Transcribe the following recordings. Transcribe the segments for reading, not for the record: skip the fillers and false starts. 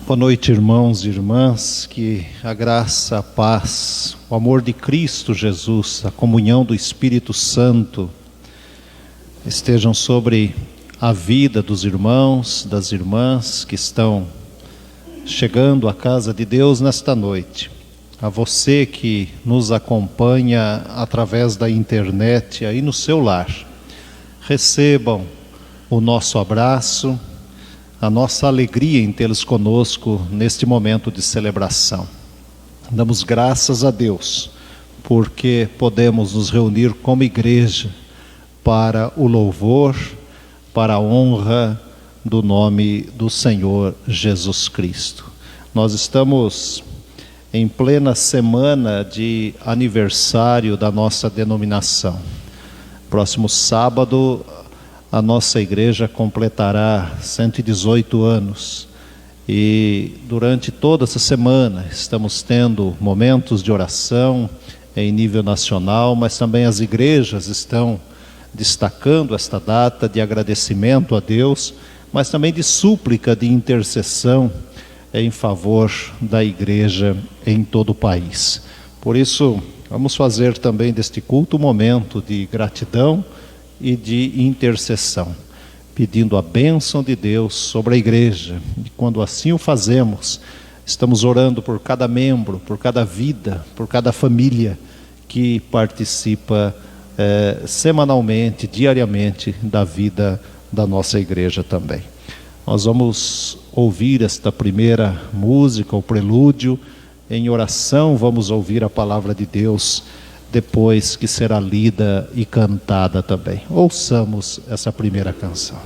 Boa noite, irmãos e irmãs, que a graça, a paz, o amor de Cristo Jesus, a comunhão do Espírito Santo estejam sobre a vida dos irmãos, das irmãs que estão chegando à casa de Deus nesta noite. A você que nos acompanha através da internet aí no seu lar, recebam o nosso abraço, a nossa alegria em tê-los conosco neste momento de celebração. Damos graças a Deus, porque podemos nos reunir como igreja para o louvor, para a honra do nome do Senhor Jesus Cristo. Nós estamos em plena semana de aniversário da nossa denominação. Próximo sábado, a nossa igreja completará 118 anos e durante toda essa semana estamos tendo momentos de oração em nível nacional, mas também as igrejas estão destacando esta data de agradecimento a Deus, mas também de súplica, de intercessão em favor da igreja em todo o país. Por isso, vamos fazer também deste culto um momento de gratidão e de intercessão, pedindo a bênção de Deus sobre a igreja. E quando assim o fazemos, estamos orando por cada membro, por cada vida, por cada família que participa semanalmente, diariamente da vida da nossa igreja também. Nós vamos ouvir esta primeira música, o prelúdio. Em oração vamos ouvir a palavra de Deus, depois que será lida e cantada também. Ouçamos essa primeira canção.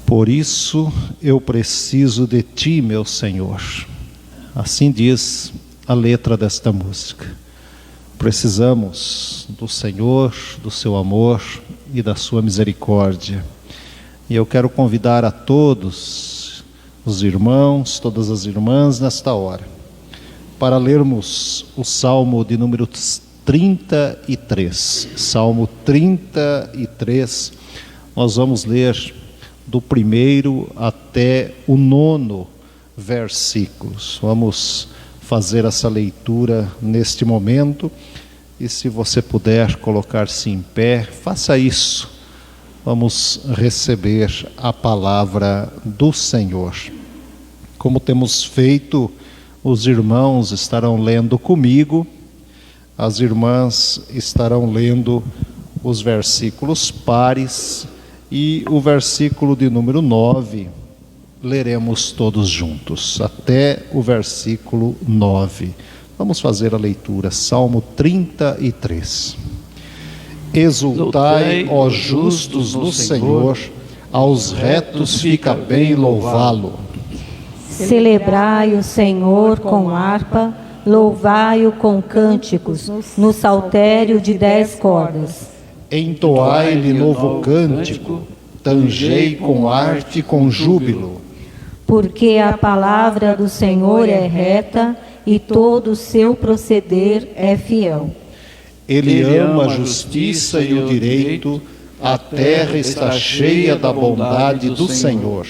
Por isso eu preciso de ti, meu Senhor. Assim diz a letra desta música. Precisamos do Senhor, do seu amor e da sua misericórdia. E eu quero convidar a todos os irmãos, todas as irmãs nesta hora, para lermos o Salmo de número 33. Salmo 33, nós vamos ler do 1º até o 9º versículos. Vamos fazer essa leitura neste momento, e se você puder colocar-se em pé, faça isso. Vamos receber a palavra do Senhor. Como temos feito, os irmãos estarão lendo comigo, as irmãs estarão lendo os versículos pares, e o versículo de número 9, leremos todos juntos, até o versículo 9. Vamos fazer a leitura, Salmo 33. Exultai, ó justos, no Senhor, aos retos fica bem louvá-lo. Celebrai o Senhor com harpa, louvai-o com cânticos, no saltério de 10 cordas. Entoai-lhe novo cântico, tangei com arte e com júbilo. Porque a palavra do Senhor é reta e todo o seu proceder é fiel. Ele ama a justiça e o direito, a terra está cheia da bondade do Senhor.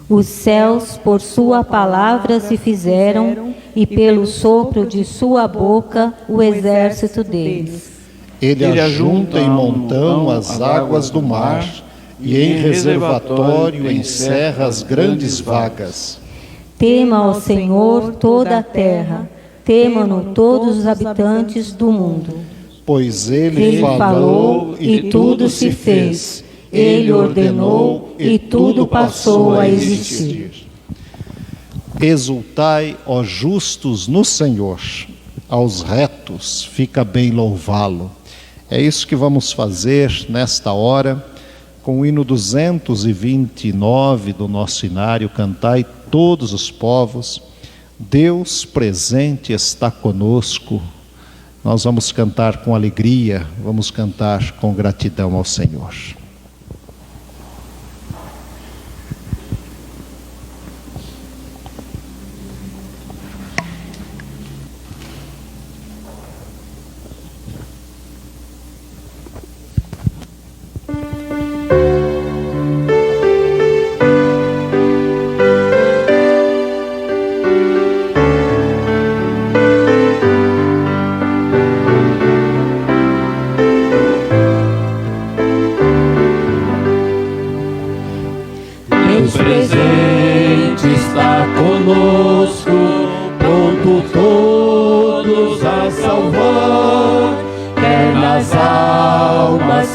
Os céus por sua palavra se fizeram, e pelo sopro de sua boca o exército deles. Ele ajunta em montão as águas do mar, e em reservatório encerra as grandes vagas. Tema ao Senhor toda a terra, temam-no todos os habitantes do mundo. Pois ele falou e tudo se fez, ele ordenou e tudo passou a existir. Exultai, ó justos, no Senhor, aos retos fica bem louvá-lo. É isso que vamos fazer nesta hora, com o hino 229 do nosso inário, cantai todos os povos, Deus presente está conosco. Nós vamos cantar com alegria, vamos cantar com gratidão ao Senhor.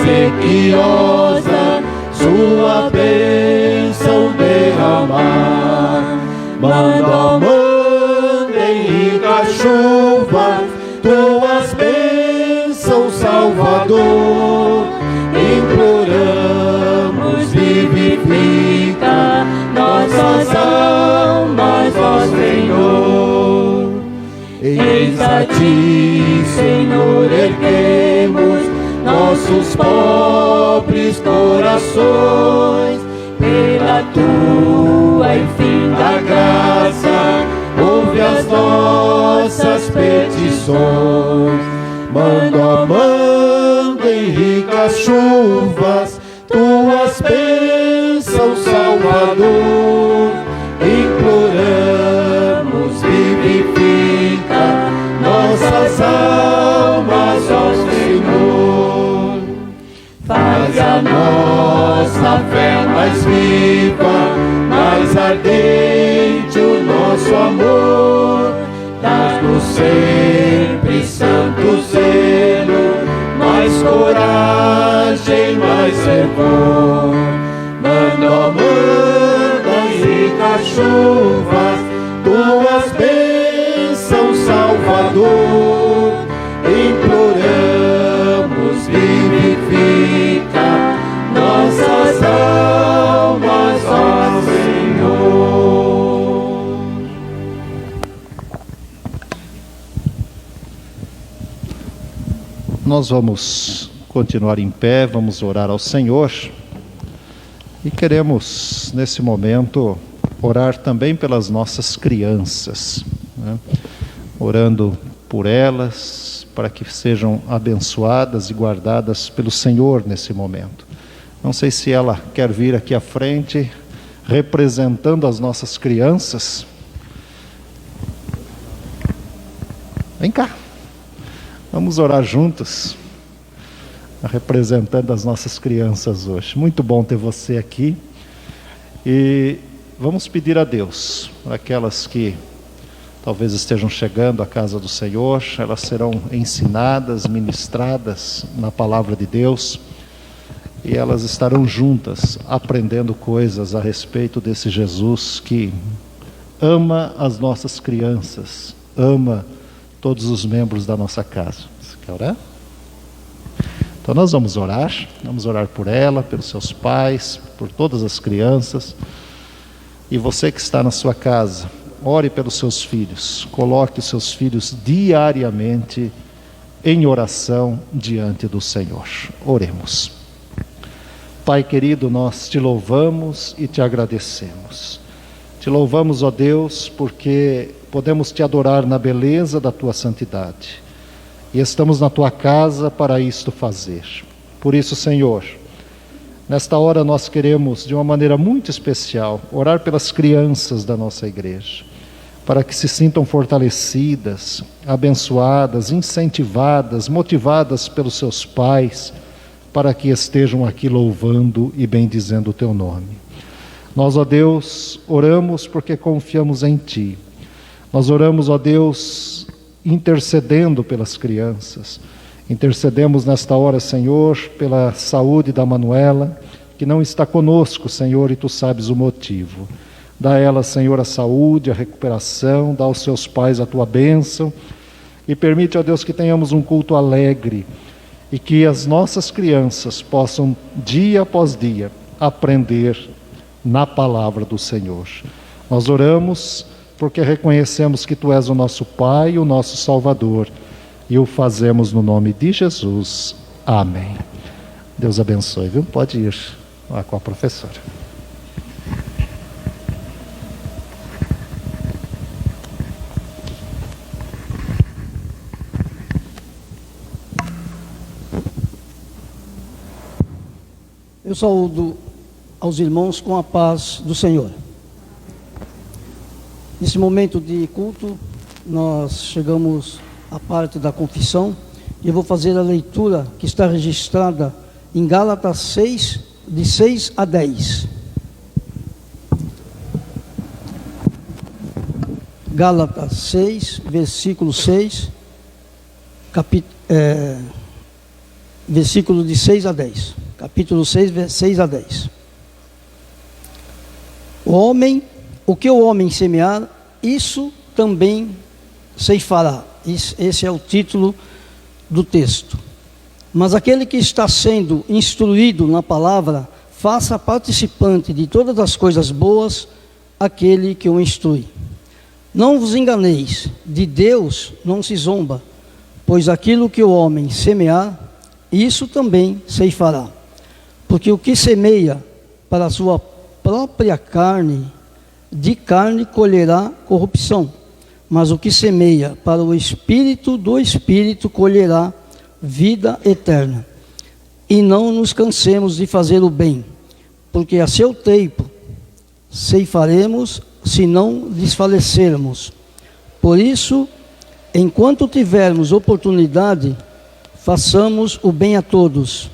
sequiosa, sua bênção derramar. Manda em ricas chuvas, tuas bênçãos, Salvador. Imploramos, vivifica nossas almas, ó Senhor. Eis a ti, Senhor, erguemos nossos pobres corações, pela tua infinita graça, ouve as nossas petições. Manda em ricas chuvas, tuas bênçãos, Salvador. Imploramos, vivifica nossas almas, ó Senhor. Faz a nossa fé mais viva, mais ardente o nosso amor. Dá-nos sempre santo zelo, mais coragem, mais fervor. Manda em ricas chuvas, tuas bênçãos, Salvador. Imploramos, vivifica nossas almas, ó Senhor. Nós vamos continuar em pé, vamos orar ao Senhor. E queremos, nesse momento, orar também pelas nossas crianças, né? Orando por elas, para que sejam abençoadas e guardadas pelo Senhor nesse momento. Não sei se ela quer vir aqui à frente, representando as nossas crianças. Vem cá, vamos orar juntos, representando as nossas crianças hoje. Muito bom ter você aqui. E vamos pedir a Deus, para aquelas que talvez estejam chegando à casa do Senhor, elas serão ensinadas, ministradas na palavra de Deus, e elas estarão juntas, aprendendo coisas a respeito desse Jesus que ama as nossas crianças, ama todos os membros da nossa casa. Você quer orar? Então nós vamos orar por ela, pelos seus pais, por todas as crianças. E você que está na sua casa, ore pelos seus filhos, coloque os seus filhos diariamente em oração diante do Senhor. Oremos. Pai querido, nós te louvamos e te agradecemos. Te louvamos, ó Deus, porque podemos te adorar na beleza da tua santidade. E estamos na tua casa para isto fazer. Por isso, Senhor, nesta hora nós queremos, de uma maneira muito especial, orar pelas crianças da nossa igreja, para que se sintam fortalecidas, abençoadas, incentivadas, motivadas pelos seus pais, para que estejam aqui louvando e bendizendo o teu nome. Nós, ó Deus, oramos porque confiamos em Ti. Nós oramos, ó Deus, intercedendo pelas crianças. Intercedemos nesta hora, Senhor, pela saúde da Manuela, que não está conosco, Senhor, e Tu sabes o motivo. Dá a ela, Senhor, a saúde, a recuperação, dá aos seus pais a Tua bênção, e permite, ó Deus, que tenhamos um culto alegre, e que as nossas crianças possam, dia após dia, aprender na palavra do Senhor. Nós oramos porque reconhecemos que Tu és o nosso Pai, o nosso Salvador, e o fazemos no nome de Jesus. Amém. Deus abençoe, viu? Pode ir lá com a professora. Eu saúdo aos irmãos com a paz do Senhor. Nesse momento de culto, nós chegamos à parte da confissão e eu vou fazer a leitura que está registrada em Gálatas 6, de 6 a 10. Gálatas 6, versículo 6, versículo de 6 a 10. Capítulo 6, 6 a 10. O que o homem semear, isso também ceifará. Esse é o título do texto. Mas aquele que está sendo instruído na palavra, faça participante de todas as coisas boas aquele que o instrui. Não vos enganeis, de Deus não se zomba, pois aquilo que o homem semear, isso também ceifará. Porque o que semeia para a sua própria carne, de carne colherá corrupção. Mas o que semeia para o Espírito, do Espírito colherá vida eterna. E não nos cansemos de fazer o bem, porque a seu tempo ceifaremos, se não desfalecermos. Por isso, enquanto tivermos oportunidade, façamos o bem a todos,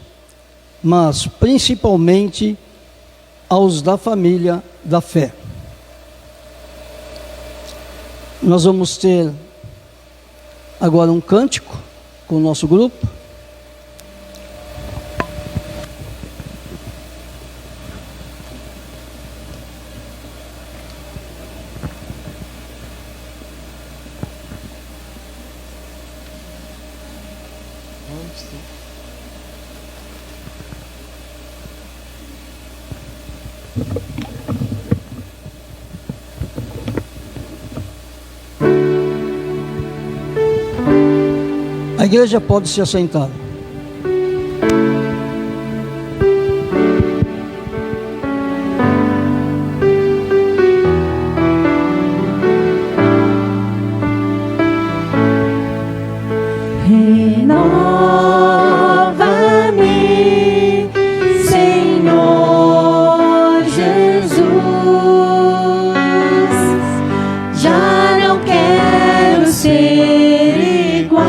mas principalmente aos da família da fé. Nós vamos ter agora um cântico com o nosso grupo. A igreja pode se assentar. Renova-me, Senhor Jesus. Já não quero ser igual.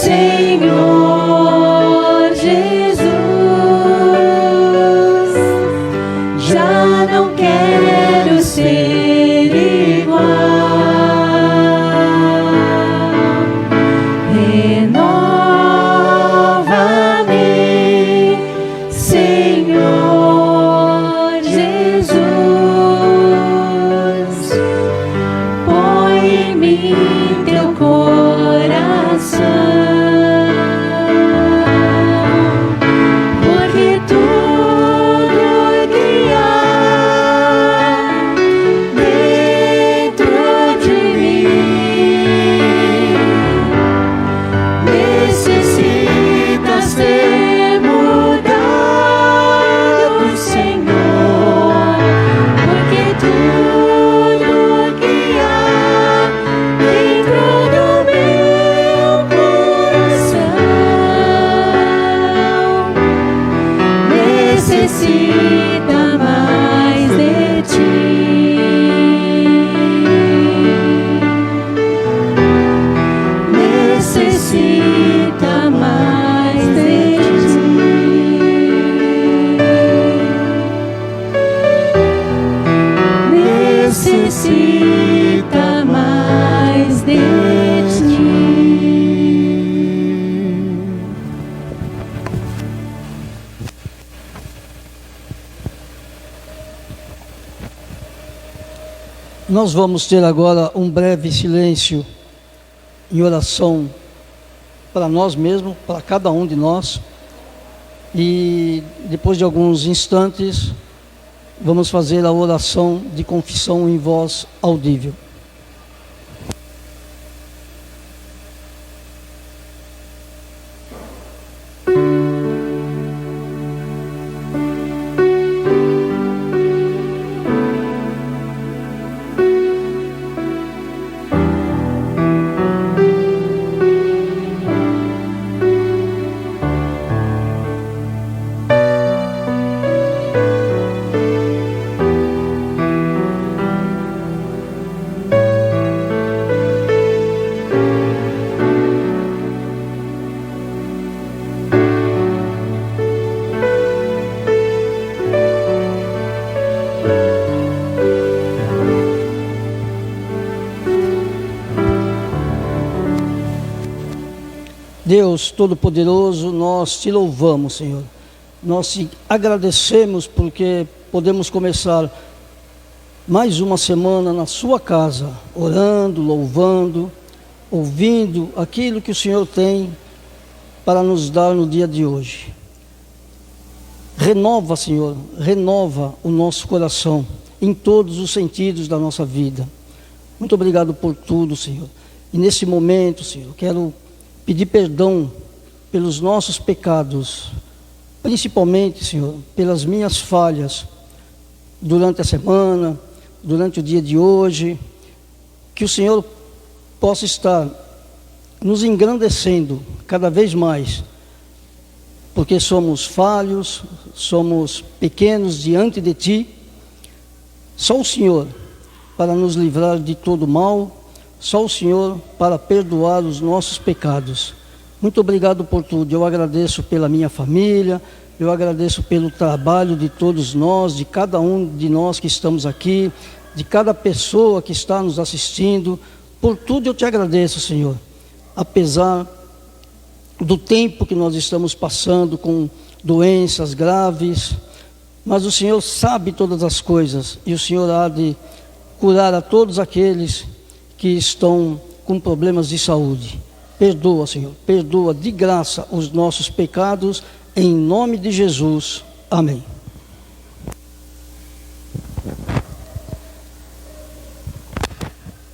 Senhor Jesus. Já não quero ser igual. Renova-me, Senhor Jesus. Põe em mim teu coração. Necessita mais de ti. Necessita mais de ti. Necessita mais de ti. Nós vamos ter agora um breve silêncio em oração para nós mesmos, para cada um de nós. E depois de alguns instantes, vamos fazer a oração de confissão em voz audível. Deus Todo-Poderoso, nós te louvamos, Senhor. Nós te agradecemos porque podemos começar mais uma semana na sua casa, orando, louvando, ouvindo aquilo que o Senhor tem para nos dar no dia de hoje. Renova, Senhor, renova o nosso coração em todos os sentidos da nossa vida. Muito obrigado por tudo, Senhor. E nesse momento, Senhor, quero pedir perdão pelos nossos pecados, principalmente, Senhor, pelas minhas falhas durante a semana, durante o dia de hoje. Que o Senhor possa estar nos engrandecendo cada vez mais, porque somos falhos, somos pequenos diante de Ti. Só o Senhor para nos livrar de todo mal, só o Senhor para perdoar os nossos pecados. Muito obrigado por tudo. Eu agradeço pela minha família, eu agradeço pelo trabalho de todos nós, de cada um de nós que estamos aqui, de cada pessoa que está nos assistindo. Por tudo eu te agradeço, Senhor. Apesar do tempo que nós estamos passando com doenças graves, mas o Senhor sabe todas as coisas e o Senhor há de curar a todos aqueles que estão com problemas de saúde. Perdoa, Senhor, perdoa de graça os nossos pecados, em nome de Jesus. Amém.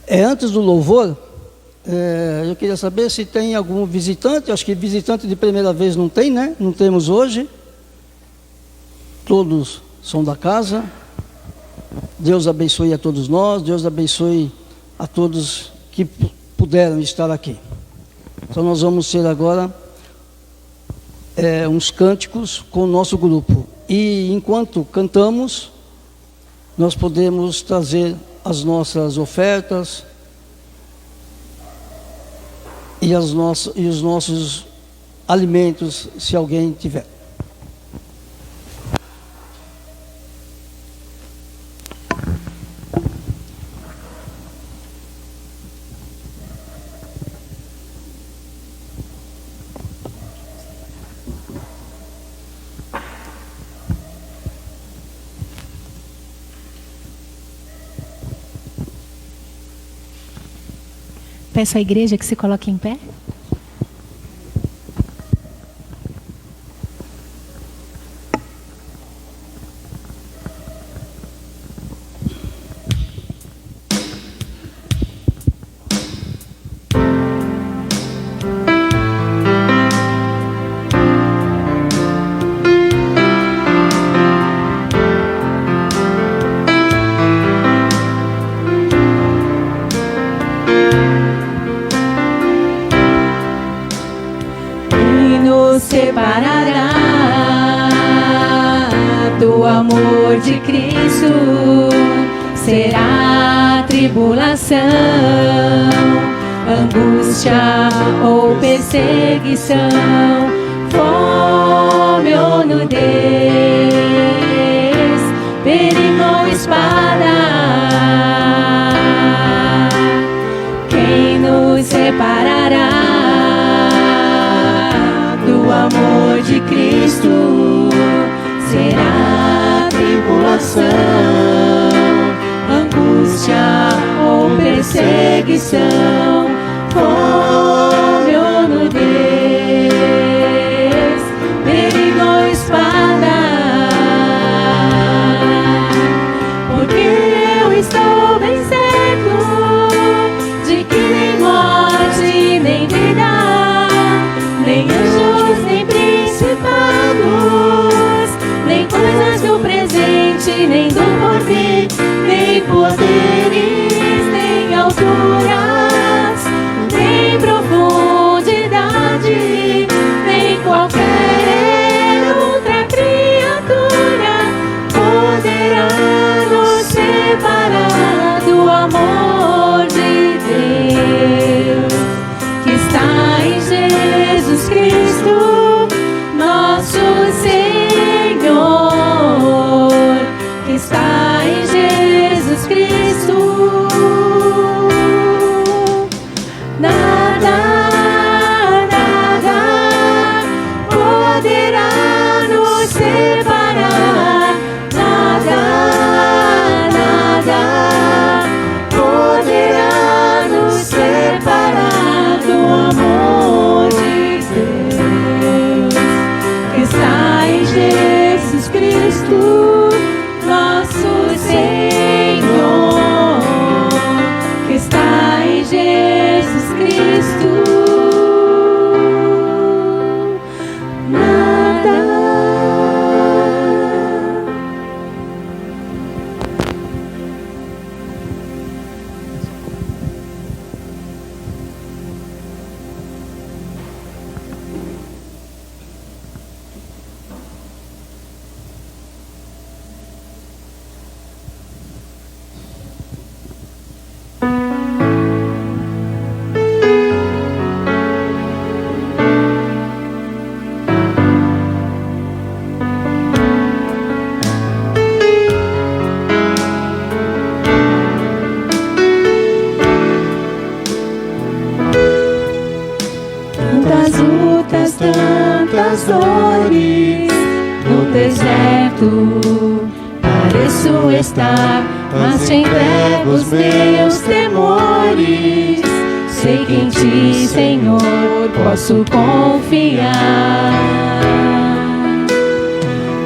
Antes do louvor, eu queria saber se tem algum visitante. Acho que visitante de primeira vez não tem, né? Não temos hoje. Todos são da casa. Deus abençoe a todos nós, Deus abençoe a todos que puderam estar aqui. Então nós vamos ter agora uns cânticos com o nosso grupo. E enquanto cantamos, nós podemos trazer as nossas ofertas, e os nossos alimentos, se alguém tiver. Peço à igreja que se coloque em pé. do amor de Cristo será tribulação, angústia ou perseguição, fome ou nudez, perigo ou espada. Quem nos separará do amor de Cristo? Será tribulação, angústia ou perseguição, fome ou nudez, perigo ou espada. Porque eu estou bem certo de que nem morte, nem vida, nem anjos, nem principados, nem coisas do presente, nem do porvir, nem poderes, nem alturas, nem profundidade, nem qualquer outra criatura poderá nos separar do amor de Deus que está em Jesus Cristo, nosso Senhor, que está em Jesus Cristo. Nada, nada poderá nos separar. Nada, nada poderá nos separar do amor de Deus que está em Jesus Cristo, nosso Senhor, que está em Jesus Cristo. Nada. Tantas lutas, tantas dores no deserto, pareço estar, mas te entrego os meus temores. Sei que em ti, Senhor, posso confiar.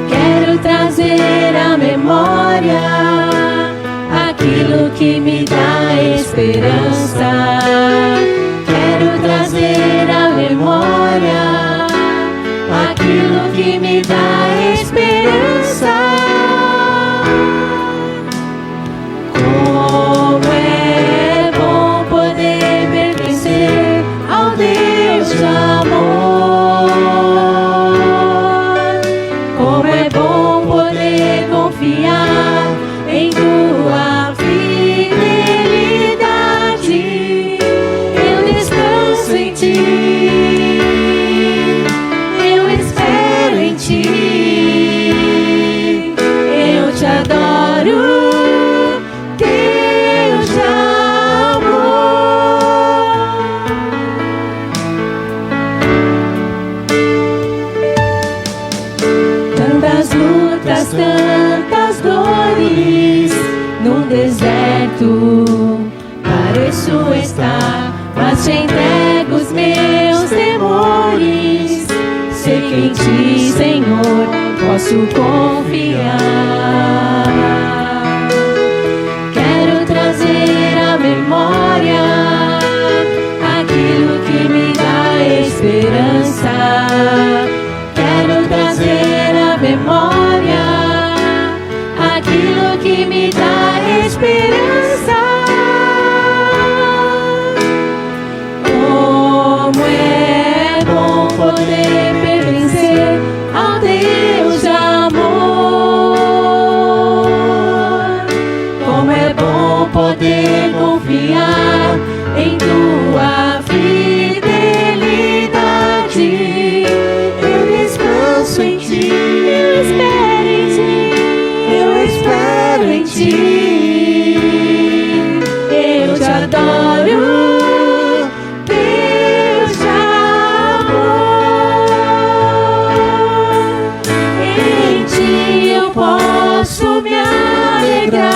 Quero trazer à memória aquilo que me dá esperança. Quero trazer à memória aquilo que me dá esperança. Como é bom poder pertencer ao Deus de amor. Como é bom poder confiar em tua fidelidade. mas te entrego os meus temores. Sei que em ti, Senhor, posso confiar. Quero trazer à memória aquilo que me dá esperança. Quero trazer à memória aquilo que me dá esperança. Como é bom poder pertencer ao Deus de amor. Como é bom poder confiar em tua fidelidade. Eu descanso em ti, eu espero em ti, eu espero em ti. Eu te adoro, Deus de amor. Em ti eu posso me alegrar,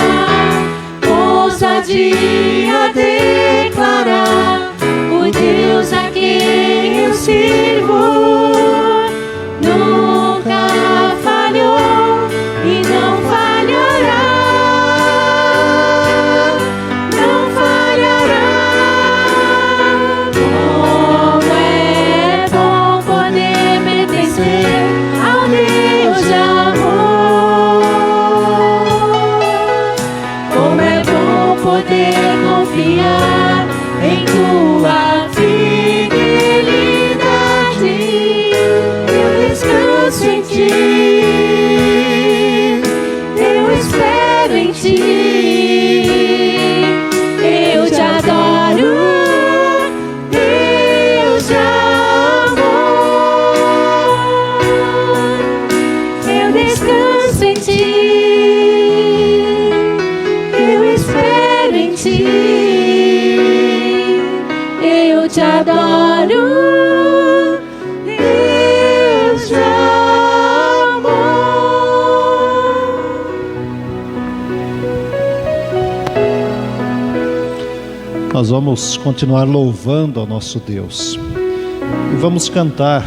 ousadia declarar o Deus a quem eu sirvo. Nunca falhou e não falhará. Não falhará. Como é bom poder pertencer ao Deus de amor. Como é bom poder confiar em tua fidelidade. Eu descanso em ti, eu espero em ti. Eu te adoro, Deus de amor. Eu descanso em ti, eu espero em ti. Eu te adoro, Deus de amor. Nós vamos continuar louvando ao nosso Deus e vamos cantar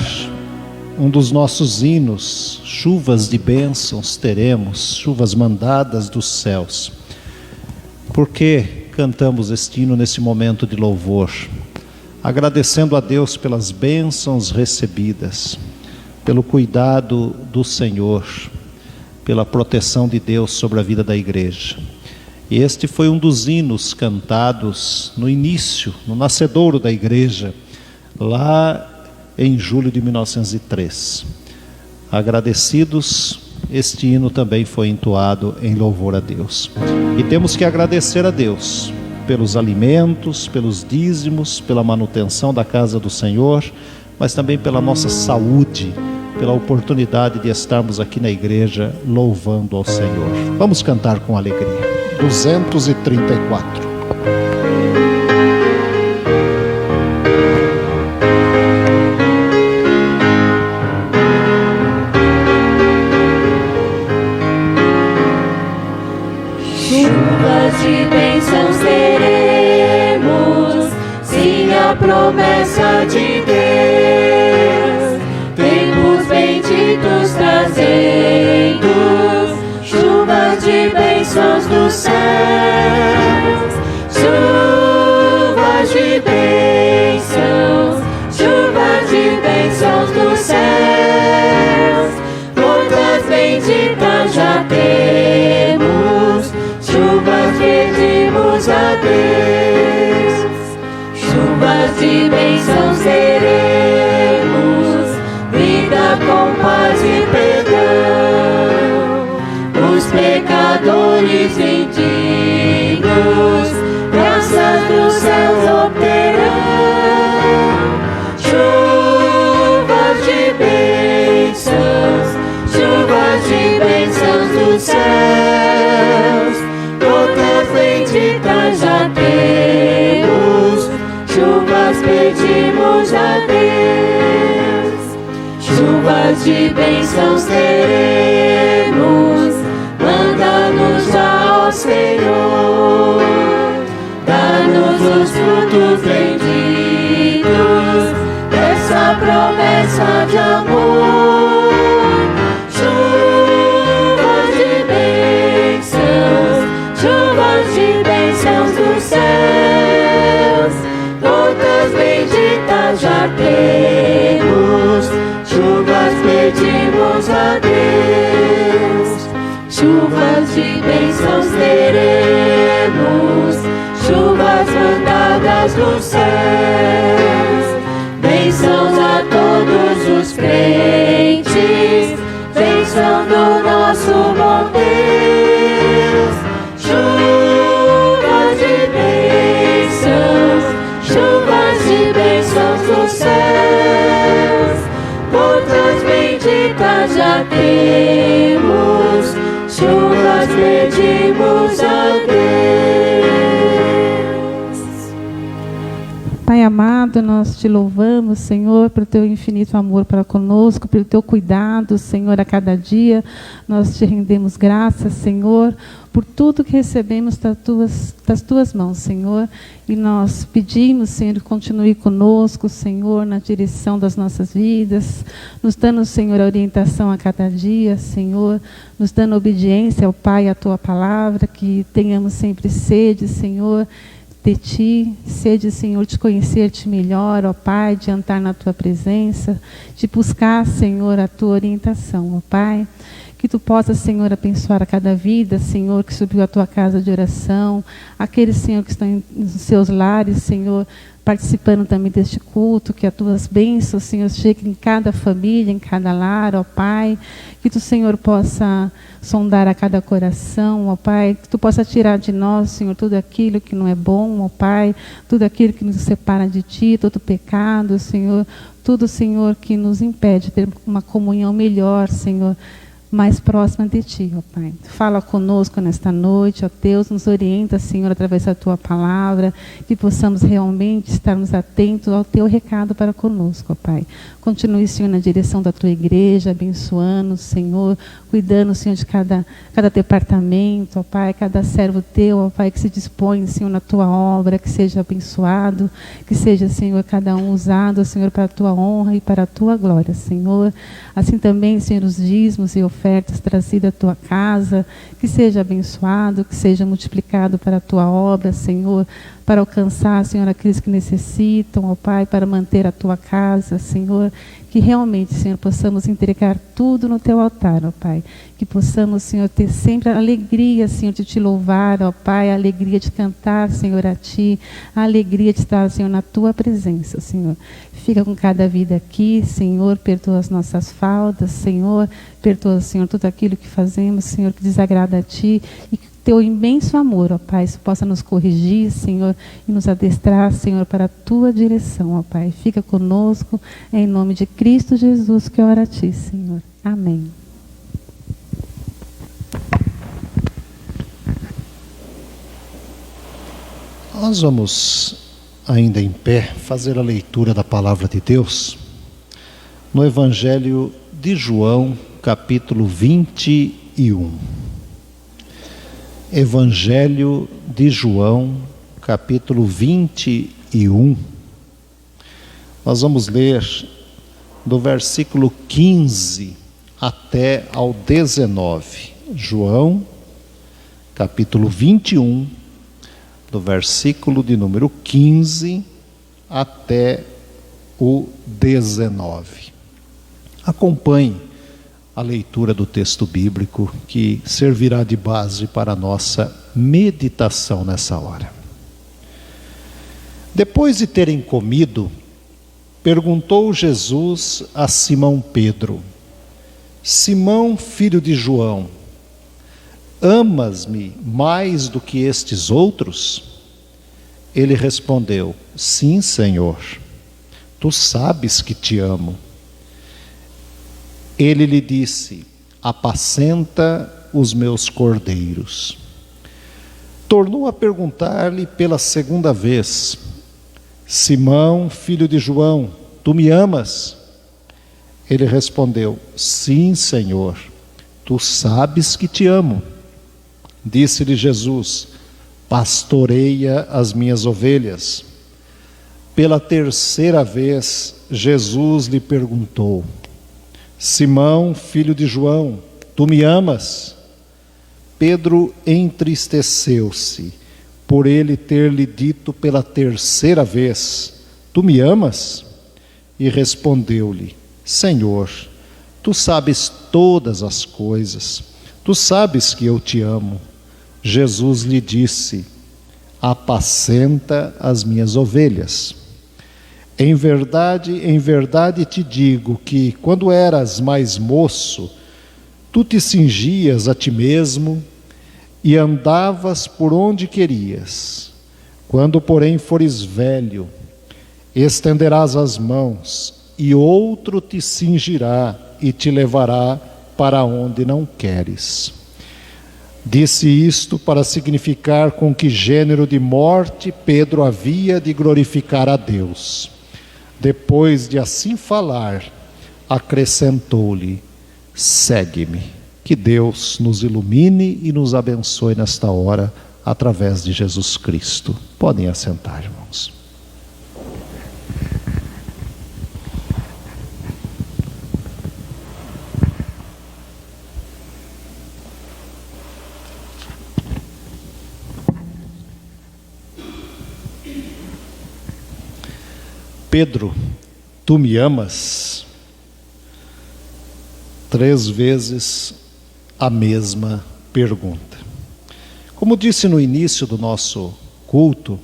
um dos nossos hinos. Chuvas de bênçãos teremos, chuvas mandadas dos céus. Por que cantamos este hino nesse momento de louvor? Agradecendo a Deus pelas bênçãos recebidas, pelo cuidado do Senhor, pela proteção de Deus sobre a vida da igreja. E este foi um dos hinos cantados no início, no nascedouro da igreja, lá em julho de 1903. Agradecidos, este hino também foi entoado em louvor a Deus. E temos que agradecer a Deus pelos alimentos, pelos dízimos, pela manutenção da casa do Senhor, mas também pela nossa saúde, pela oportunidade de estarmos aqui na igreja louvando ao Senhor. Vamos cantar com alegria. 234. Chuvas de bênçãos teremos, sim, a promessa de Deus. Tempos benditos trazendo, chuvas de bênçãos dos céus. Chuvas de bênçãos, chuvas de bênçãos dos céus. Gotas benditas já temos, chuvas pedimos a Deus. Chuvas de bênçãos teremos, vida com paz e perdão. Os pecadores indignos, graças dos céus obterão. Chuvas de bênçãos, chuvas de bênçãos dos céus. Gotas benditas já temos, chuvas pedimos a Deus. Chuvas de bênçãos teremos, manda-nos já, ó Senhor. Dá-nos os frutos benditos promessa de amor. Chuvas de bênçãos dos céus, gotas benditas já temos, chuvas pedimos a Deus. Chuvas de bênçãos teremos, chuvas mandadas dos céus, bênçãos a todos os crentes, bênção do nosso bom Deus. Chuvas de bênçãos dos céus, gotas benditas já temos, chuvas pedimos a Deus. Pai amado, nós te louvamos, Senhor, pelo teu infinito amor para conosco, pelo teu cuidado, Senhor, a cada dia. Nós te rendemos graças, Senhor, por tudo que recebemos das tuas mãos, Senhor. E nós pedimos, Senhor, que continue conosco, Senhor, na direção das nossas vidas, nos dando, Senhor, a orientação a cada dia, Senhor, nos dando obediência ao Pai, à tua palavra, que tenhamos sempre sede, Senhor, de Ti, sede, Senhor, de conhecer-te melhor, ó Pai, de andar na Tua presença, de buscar, Senhor, a Tua orientação, ó Pai. Que Tu possas, Senhor, abençoar a cada vida, Senhor, que subiu à Tua casa de oração, aqueles, Senhor, que estão nos seus lares, Senhor, participando também deste culto, que as Tuas bênçãos, Senhor, cheguem em cada família, em cada lar, ó Pai. Que Tu, Senhor, possa sondar a cada coração, ó Pai. Que Tu possa tirar de nós, Senhor, tudo aquilo que não é bom, ó Pai. Tudo aquilo que nos separa de Ti, todo pecado, Senhor. Tudo, Senhor, que nos impede de ter uma comunhão melhor, Senhor, mais próxima de Ti, ó Pai. Fala conosco nesta noite, ó Deus, nos orienta, Senhor, através da Tua palavra, que possamos realmente estarmos atentos ao Teu recado para conosco, ó Pai. Continue, Senhor, na direção da Tua igreja, abençoando, Senhor, cuidando, Senhor, de cada departamento, ó Pai, cada servo Teu, ó Pai, que se dispõe, Senhor, na Tua obra, que seja abençoado, que seja, Senhor, cada um usado, Senhor, para a Tua honra e para a Tua glória, Senhor. Assim também, Senhor, os dízimos e ofertas trazidas à Tua casa, que seja abençoado, que seja multiplicado para a Tua obra, Senhor, para alcançar, Senhor, aqueles que necessitam, ó Pai, para manter a Tua casa, Senhor. Que realmente, Senhor, possamos entregar tudo no Teu altar, ó Pai. Que possamos, Senhor, ter sempre a alegria, Senhor, de Te louvar, ó Pai, a alegria de cantar, Senhor, a Ti, a alegria de estar, Senhor, na Tua presença, Senhor. Fica com cada vida aqui, Senhor, perdoa as nossas faltas, Senhor, perdoa, Senhor, tudo aquilo que fazemos, Senhor, que desagrada a Ti, e que Teu imenso amor, ó Pai, possa nos corrigir, Senhor, e nos adestrar, Senhor, para a Tua direção, ó Pai. Fica conosco, em nome de Cristo Jesus, que eu oro a Ti, Senhor. Amém. Nós vamos, ainda em pé, fazer a leitura da palavra de Deus no Evangelho de João, capítulo 21. Evangelho de João, capítulo 21. Nós vamos ler do versículo 15 até ao 19. João, capítulo 21, do versículo de número 15 até o 19. Acompanhe a leitura do texto bíblico, que servirá de base para a nossa meditação nessa hora. Depois de terem comido, perguntou Jesus a Simão Pedro: Simão, filho de João, amas-me mais do que estes outros? Ele respondeu: Sim, Senhor, tu sabes que te amo. Ele lhe disse: apacenta os meus cordeiros. Tornou a perguntar-lhe pela segunda vez: Simão, filho de João, tu me amas? Ele respondeu: Sim, Senhor, tu sabes que te amo. Disse-lhe Jesus: pastoreia as minhas ovelhas. Pela terceira vez, Jesus lhe perguntou: Simão, filho de João, tu me amas? Pedro entristeceu-se por ele ter lhe dito pela terceira vez: tu me amas? E respondeu-lhe: Senhor, tu sabes todas as coisas, tu sabes que eu te amo. Jesus lhe disse: apacenta as minhas ovelhas. Em verdade te digo que, quando eras mais moço, tu te cingias a ti mesmo e andavas por onde querias. Quando, porém, fores velho, estenderás as mãos, e outro te cingirá e te levará para onde não queres. Disse isto para significar com que gênero de morte Pedro havia de glorificar a Deus. Depois de assim falar, acrescentou-lhe: segue-me. Que Deus nos ilumine e nos abençoe nesta hora, através de Jesus Cristo. Podem assentar, irmãos. Pedro, tu me amas? 3 vezes a mesma pergunta. Como disse no início do nosso culto,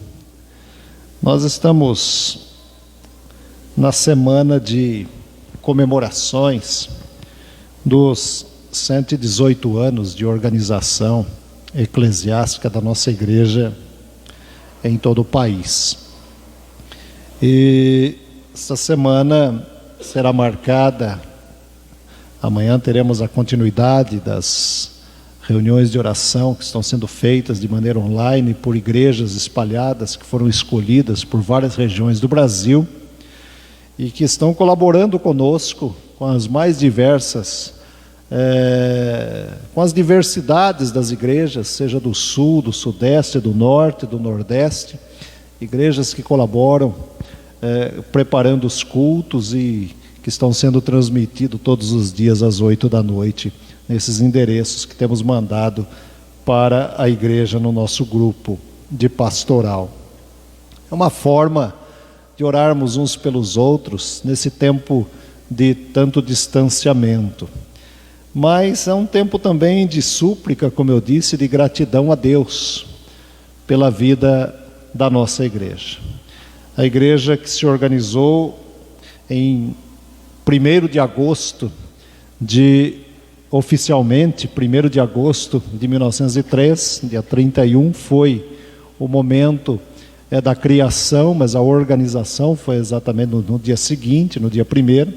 nós estamos na semana de comemorações dos 118 anos de organização eclesiástica da nossa igreja em todo o país. E essa semana será marcada, amanhã teremos a continuidade das reuniões de oração que estão sendo feitas de maneira online por igrejas espalhadas que foram escolhidas por várias regiões do Brasil e que estão colaborando conosco com as mais diversas, com as diversidades das igrejas, seja do sul, do sudeste, do norte, do nordeste, igrejas que colaboram preparando os cultos e que estão sendo transmitidos todos os dias às 20h, nesses endereços que temos mandado para a igreja no nosso grupo de pastoral. É uma forma de orarmos uns pelos outros nesse tempo de tanto distanciamento. Mas é um tempo também de súplica, como eu disse, de gratidão a Deus pela vida da nossa igreja. A igreja que se organizou em 1º de agosto oficialmente, 1º de agosto de 1903, dia 31, foi o momento da criação, mas a organização foi exatamente no dia seguinte, no dia 1º,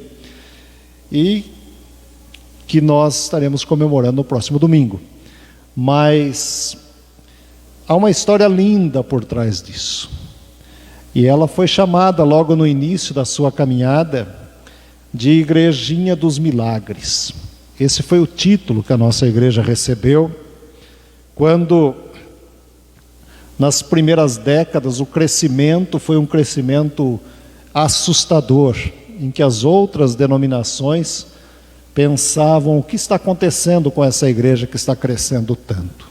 e que nós estaremos comemorando no próximo domingo. Mas há uma história linda por trás disso. E ela foi chamada logo no início da sua caminhada de Igrejinha dos Milagres. Esse foi o título que a nossa igreja recebeu quando, nas primeiras décadas, o crescimento foi um crescimento assustador, em que as outras denominações pensavam: o que está acontecendo com essa igreja que está crescendo tanto?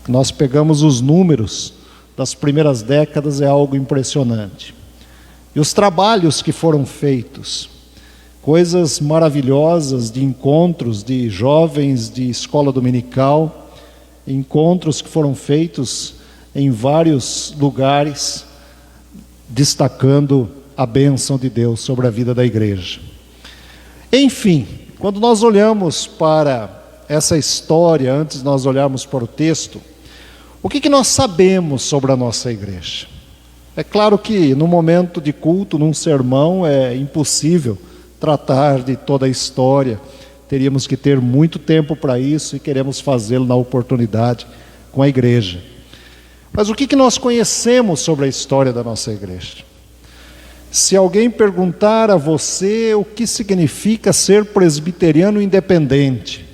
Nós pegamos os números das primeiras décadas, é algo impressionante. E os trabalhos que foram feitos, coisas maravilhosas de encontros de jovens de escola dominical, encontros que foram feitos em vários lugares, destacando a bênção de Deus sobre a vida da igreja. Enfim, quando nós olhamos para essa história, antes de nós olharmos para o texto, o que nós sabemos sobre a nossa igreja? É claro que no momento de culto, num sermão, é impossível tratar de toda a história. Teríamos que ter muito tempo para isso e queremos fazê-lo na oportunidade com a igreja. Mas o que nós conhecemos sobre a história da nossa igreja? Se alguém perguntar a você o que significa ser presbiteriano independente,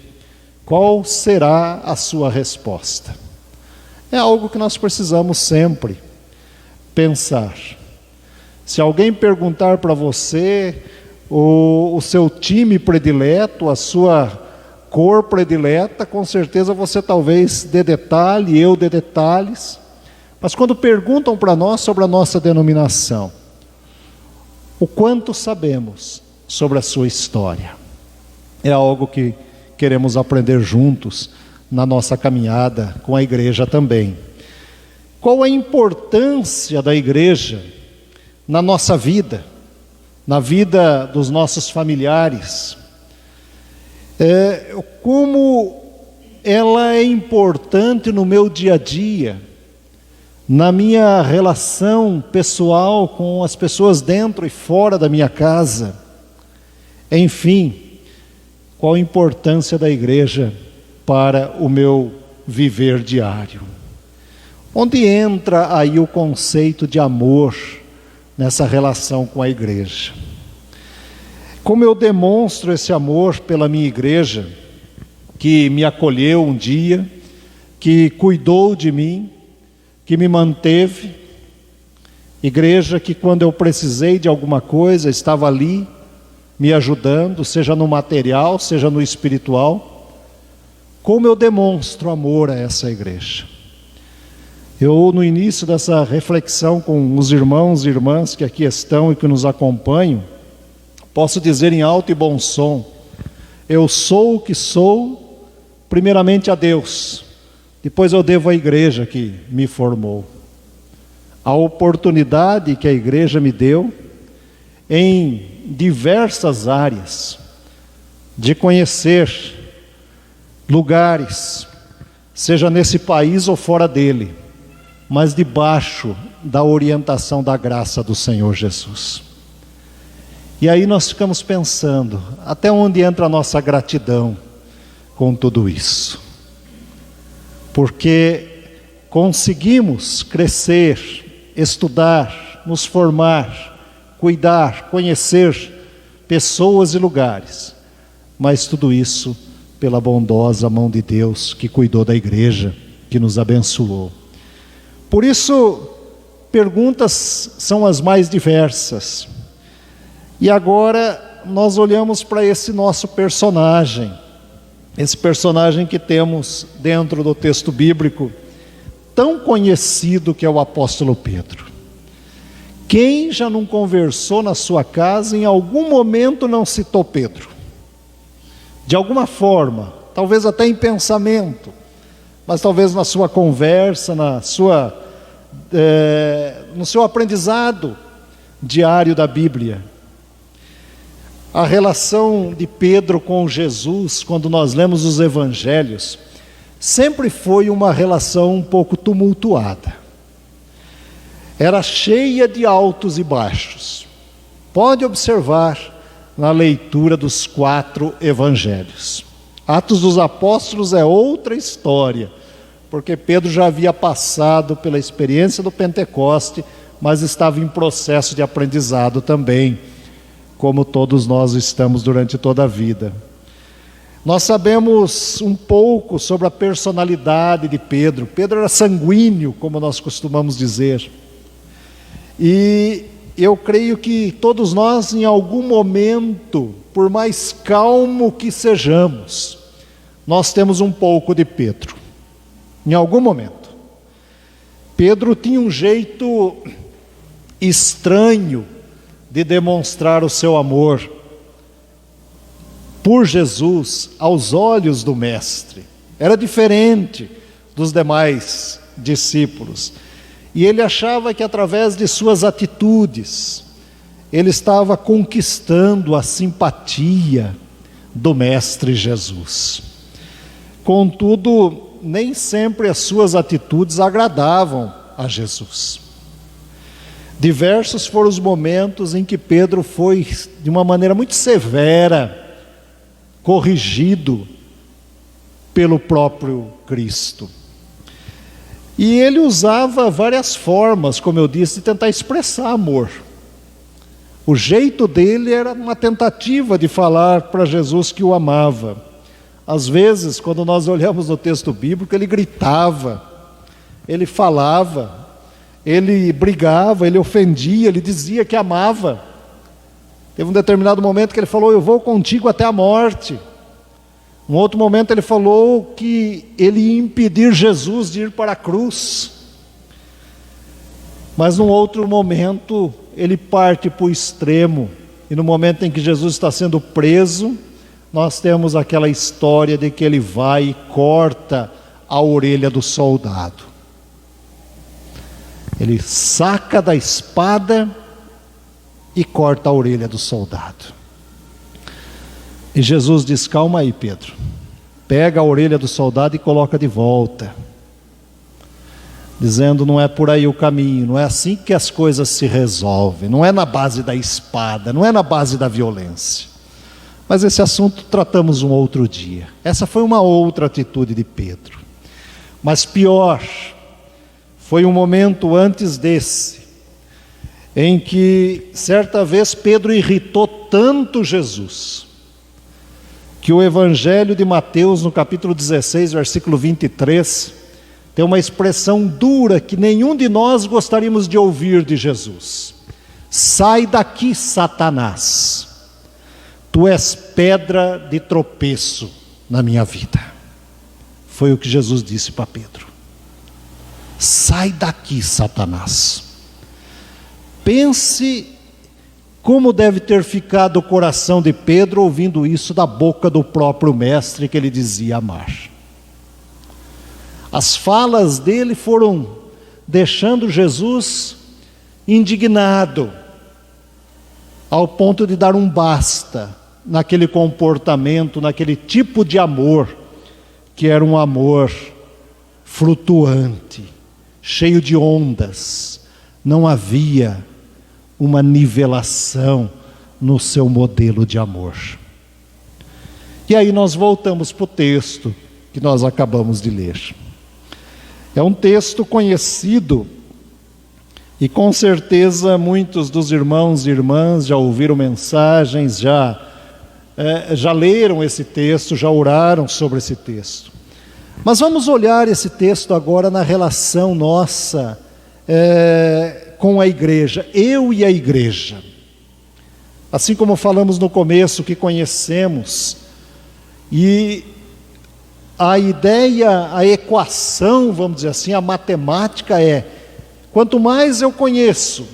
qual será a sua resposta? É algo que nós precisamos sempre pensar. Se alguém perguntar para você o seu time predileto, a sua cor predileta, com certeza você talvez dê detalhe, eu dê detalhes. Mas quando perguntam para nós sobre a nossa denominação, o quanto sabemos sobre a sua história? É algo que queremos aprender juntos na nossa caminhada com a igreja também. Qual a importância da igreja na nossa vida, na vida dos nossos familiares? Como ela é importante no meu dia a dia, na minha relação pessoal com as pessoas dentro e fora da minha casa. Enfim, qual a importância da igreja para o meu viver diário? Onde entra aí o conceito de amor nessa relação com a igreja? Como eu demonstro esse amor pela minha igreja, que me acolheu um dia, que cuidou de mim, que me manteve, igreja que quando eu precisei de alguma coisa, estava ali, me ajudando, seja no material, seja no espiritual. Como eu demonstro amor a essa igreja? Eu, no início dessa reflexão com os irmãos e irmãs que aqui estão e que nos acompanham, posso dizer em alto e bom som: eu sou o que sou, primeiramente a Deus, depois eu devo à igreja que me formou. A oportunidade que a igreja me deu em diversas áreas, de conhecer lugares, seja nesse país ou fora dele, mas debaixo da orientação da graça do Senhor Jesus. E aí nós ficamos pensando, até onde entra a nossa gratidão com tudo isso? Porque conseguimos crescer, estudar, nos formar, cuidar, conhecer pessoas e lugares, mas tudo isso pela bondosa mão de Deus que cuidou da igreja, que nos abençoou. Por isso, perguntas são as mais diversas. E agora nós olhamos para esse nosso personagem, esse personagem que temos dentro do texto bíblico, tão conhecido, que é o apóstolo Pedro. Quem já não conversou na sua casa, em algum momento não citou Pedro? De alguma forma, talvez até em pensamento, mas talvez na sua conversa, no seu aprendizado diário da Bíblia. A relação de Pedro com Jesus, quando nós lemos os evangelhos, sempre foi uma relação um pouco tumultuada. Era cheia de altos e baixos. Pode observar na leitura dos 4 evangelhos. Atos dos Apóstolos é outra história, porque Pedro já havia passado pela experiência do Pentecoste, mas estava em processo de aprendizado também, como todos nós estamos durante toda a vida. Nós sabemos um pouco sobre a personalidade de Pedro. Pedro era sanguíneo, como nós costumamos dizer. E eu creio que todos nós, em algum momento, por mais calmo que sejamos, nós temos um pouco de Pedro. Em algum momento. Pedro tinha um jeito estranho de demonstrar o seu amor por Jesus aos olhos do Mestre. Era diferente dos demais discípulos. E ele achava que através de suas atitudes, ele estava conquistando a simpatia do Mestre Jesus. Contudo, nem sempre as suas atitudes agradavam a Jesus. Diversos foram os momentos em que Pedro foi, de uma maneira muito severa, corrigido pelo próprio Cristo. E ele usava várias formas, como eu disse, de tentar expressar amor. O jeito dele era uma tentativa de falar para Jesus que o amava. Às vezes, quando nós olhamos no texto bíblico, ele gritava, ele falava, ele brigava, ele ofendia, ele dizia que amava. Teve um determinado momento que ele falou: eu vou contigo até a morte. Um outro momento ele falou que ele ia impedir Jesus de ir para a cruz. Mas num outro momento ele parte para o extremo, e no momento em que Jesus está sendo preso, nós temos aquela história de que ele vai e corta a orelha do soldado. Ele saca da espada e corta a orelha do soldado. E Jesus diz: calma aí, Pedro, pega a orelha do soldado e coloca de volta, dizendo: não é por aí o caminho, não é assim que as coisas se resolvem, não é na base da espada, não é na base da violência. Mas esse assunto tratamos um outro dia. Essa foi uma outra atitude de Pedro. Mas pior, foi um momento antes desse, em que certa vez Pedro irritou tanto Jesus, que o Evangelho de Mateus, no capítulo 16, versículo 23, tem uma expressão dura que nenhum de nós gostaríamos de ouvir de Jesus: sai daqui, Satanás, tu és pedra de tropeço na minha vida. Foi o que Jesus disse para Pedro: sai daqui, Satanás. Pense como deve ter ficado o coração de Pedro ouvindo isso da boca do próprio mestre que ele dizia amar. As falas dele foram deixando Jesus indignado, ao ponto de dar um basta naquele comportamento, naquele tipo de amor, que era um amor flutuante, cheio de ondas. Não havia uma nivelação no seu modelo de amor. E aí nós voltamos para o texto que nós acabamos de ler. É um texto conhecido, e com certeza muitos dos irmãos e irmãs já ouviram mensagens, já leram esse texto, já oraram sobre esse texto. Mas vamos olhar esse texto agora na relação nossa com a igreja, eu e a igreja. Assim como falamos no começo, que conhecemos, e a ideia, a equação, vamos dizer assim, a matemática é: quanto mais eu conheço,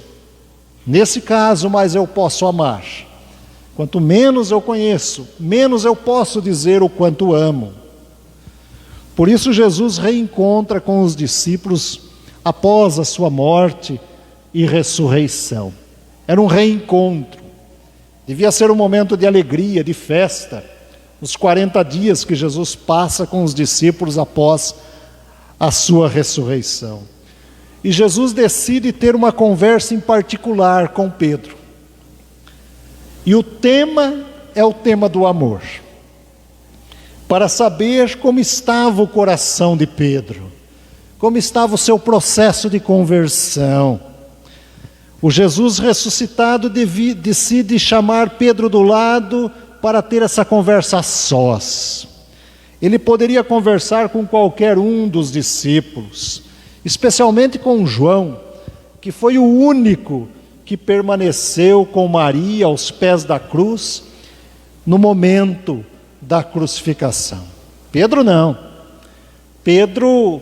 nesse caso, mais eu posso amar. Quanto menos eu conheço, menos eu posso dizer o quanto amo. Por isso Jesus reencontra com os discípulos após a sua morte e ressurreição. Era um reencontro. Devia ser um momento de alegria, de festa. Os 40 dias que Jesus passa com os discípulos após a sua ressurreição. E Jesus decide ter uma conversa em particular com Pedro. E o tema é o tema do amor. Para saber como estava o coração de Pedro, como estava o seu processo de conversão. O Jesus ressuscitado decide chamar Pedro do lado para ter essa conversa a sós. Ele poderia conversar com qualquer um dos discípulos, especialmente com João, que foi o único que permaneceu com Maria aos pés da cruz no momento da crucificação. Pedro não. Pedro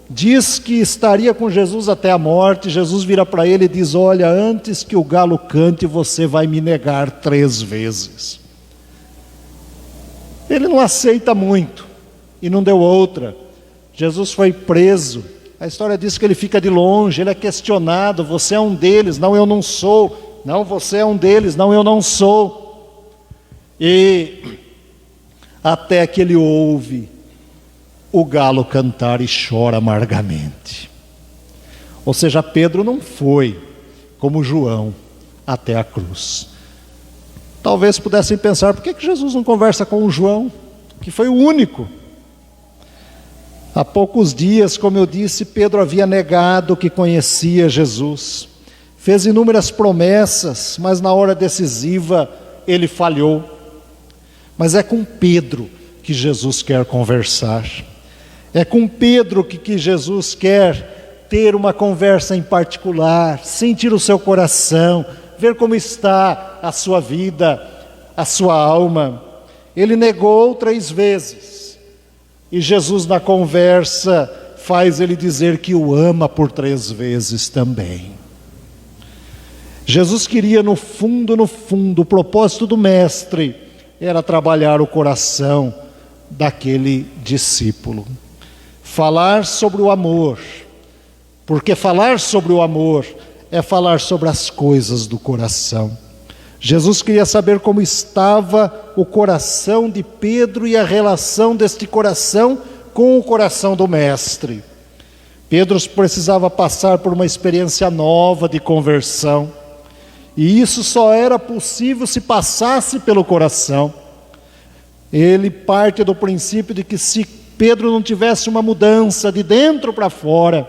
diz que estaria com Jesus até a morte. Jesus vira para ele e diz: olha, antes que o galo cante, você vai me negar 3 vezes. Ele não aceita muito, e não deu outra. Jesus foi preso. A história diz que ele fica de longe, ele é questionado: você é um deles? Não, eu não sou. Não, você é um deles? Não, eu não sou. E até que ele ouve o galo cantar e chora amargamente. Ou seja, Pedro não foi, como João, até a cruz. Talvez pudessem pensar: por que Jesus não conversa com o João, que foi o único? Há poucos dias, como eu disse, Pedro havia negado que conhecia Jesus. Fez inúmeras promessas, mas na hora decisiva ele falhou. Mas é com Pedro que Jesus quer conversar. É com Pedro que Jesus quer ter uma conversa em particular, sentir o seu coração, ver como está a sua vida, a sua alma. Ele negou 3 vezes. E Jesus, na conversa, faz ele dizer que o ama por 3 vezes também. Jesus queria, no fundo, o propósito do Mestre era trabalhar o coração daquele discípulo. Falar sobre o amor, porque falar sobre o amor é falar sobre as coisas do coração. Jesus queria saber como estava o coração de Pedro e a relação deste coração com o coração do Mestre. Pedro precisava passar por uma experiência nova de conversão, e isso só era possível se passasse pelo coração. Ele parte do princípio de que se Pedro não tivesse uma mudança de dentro para fora,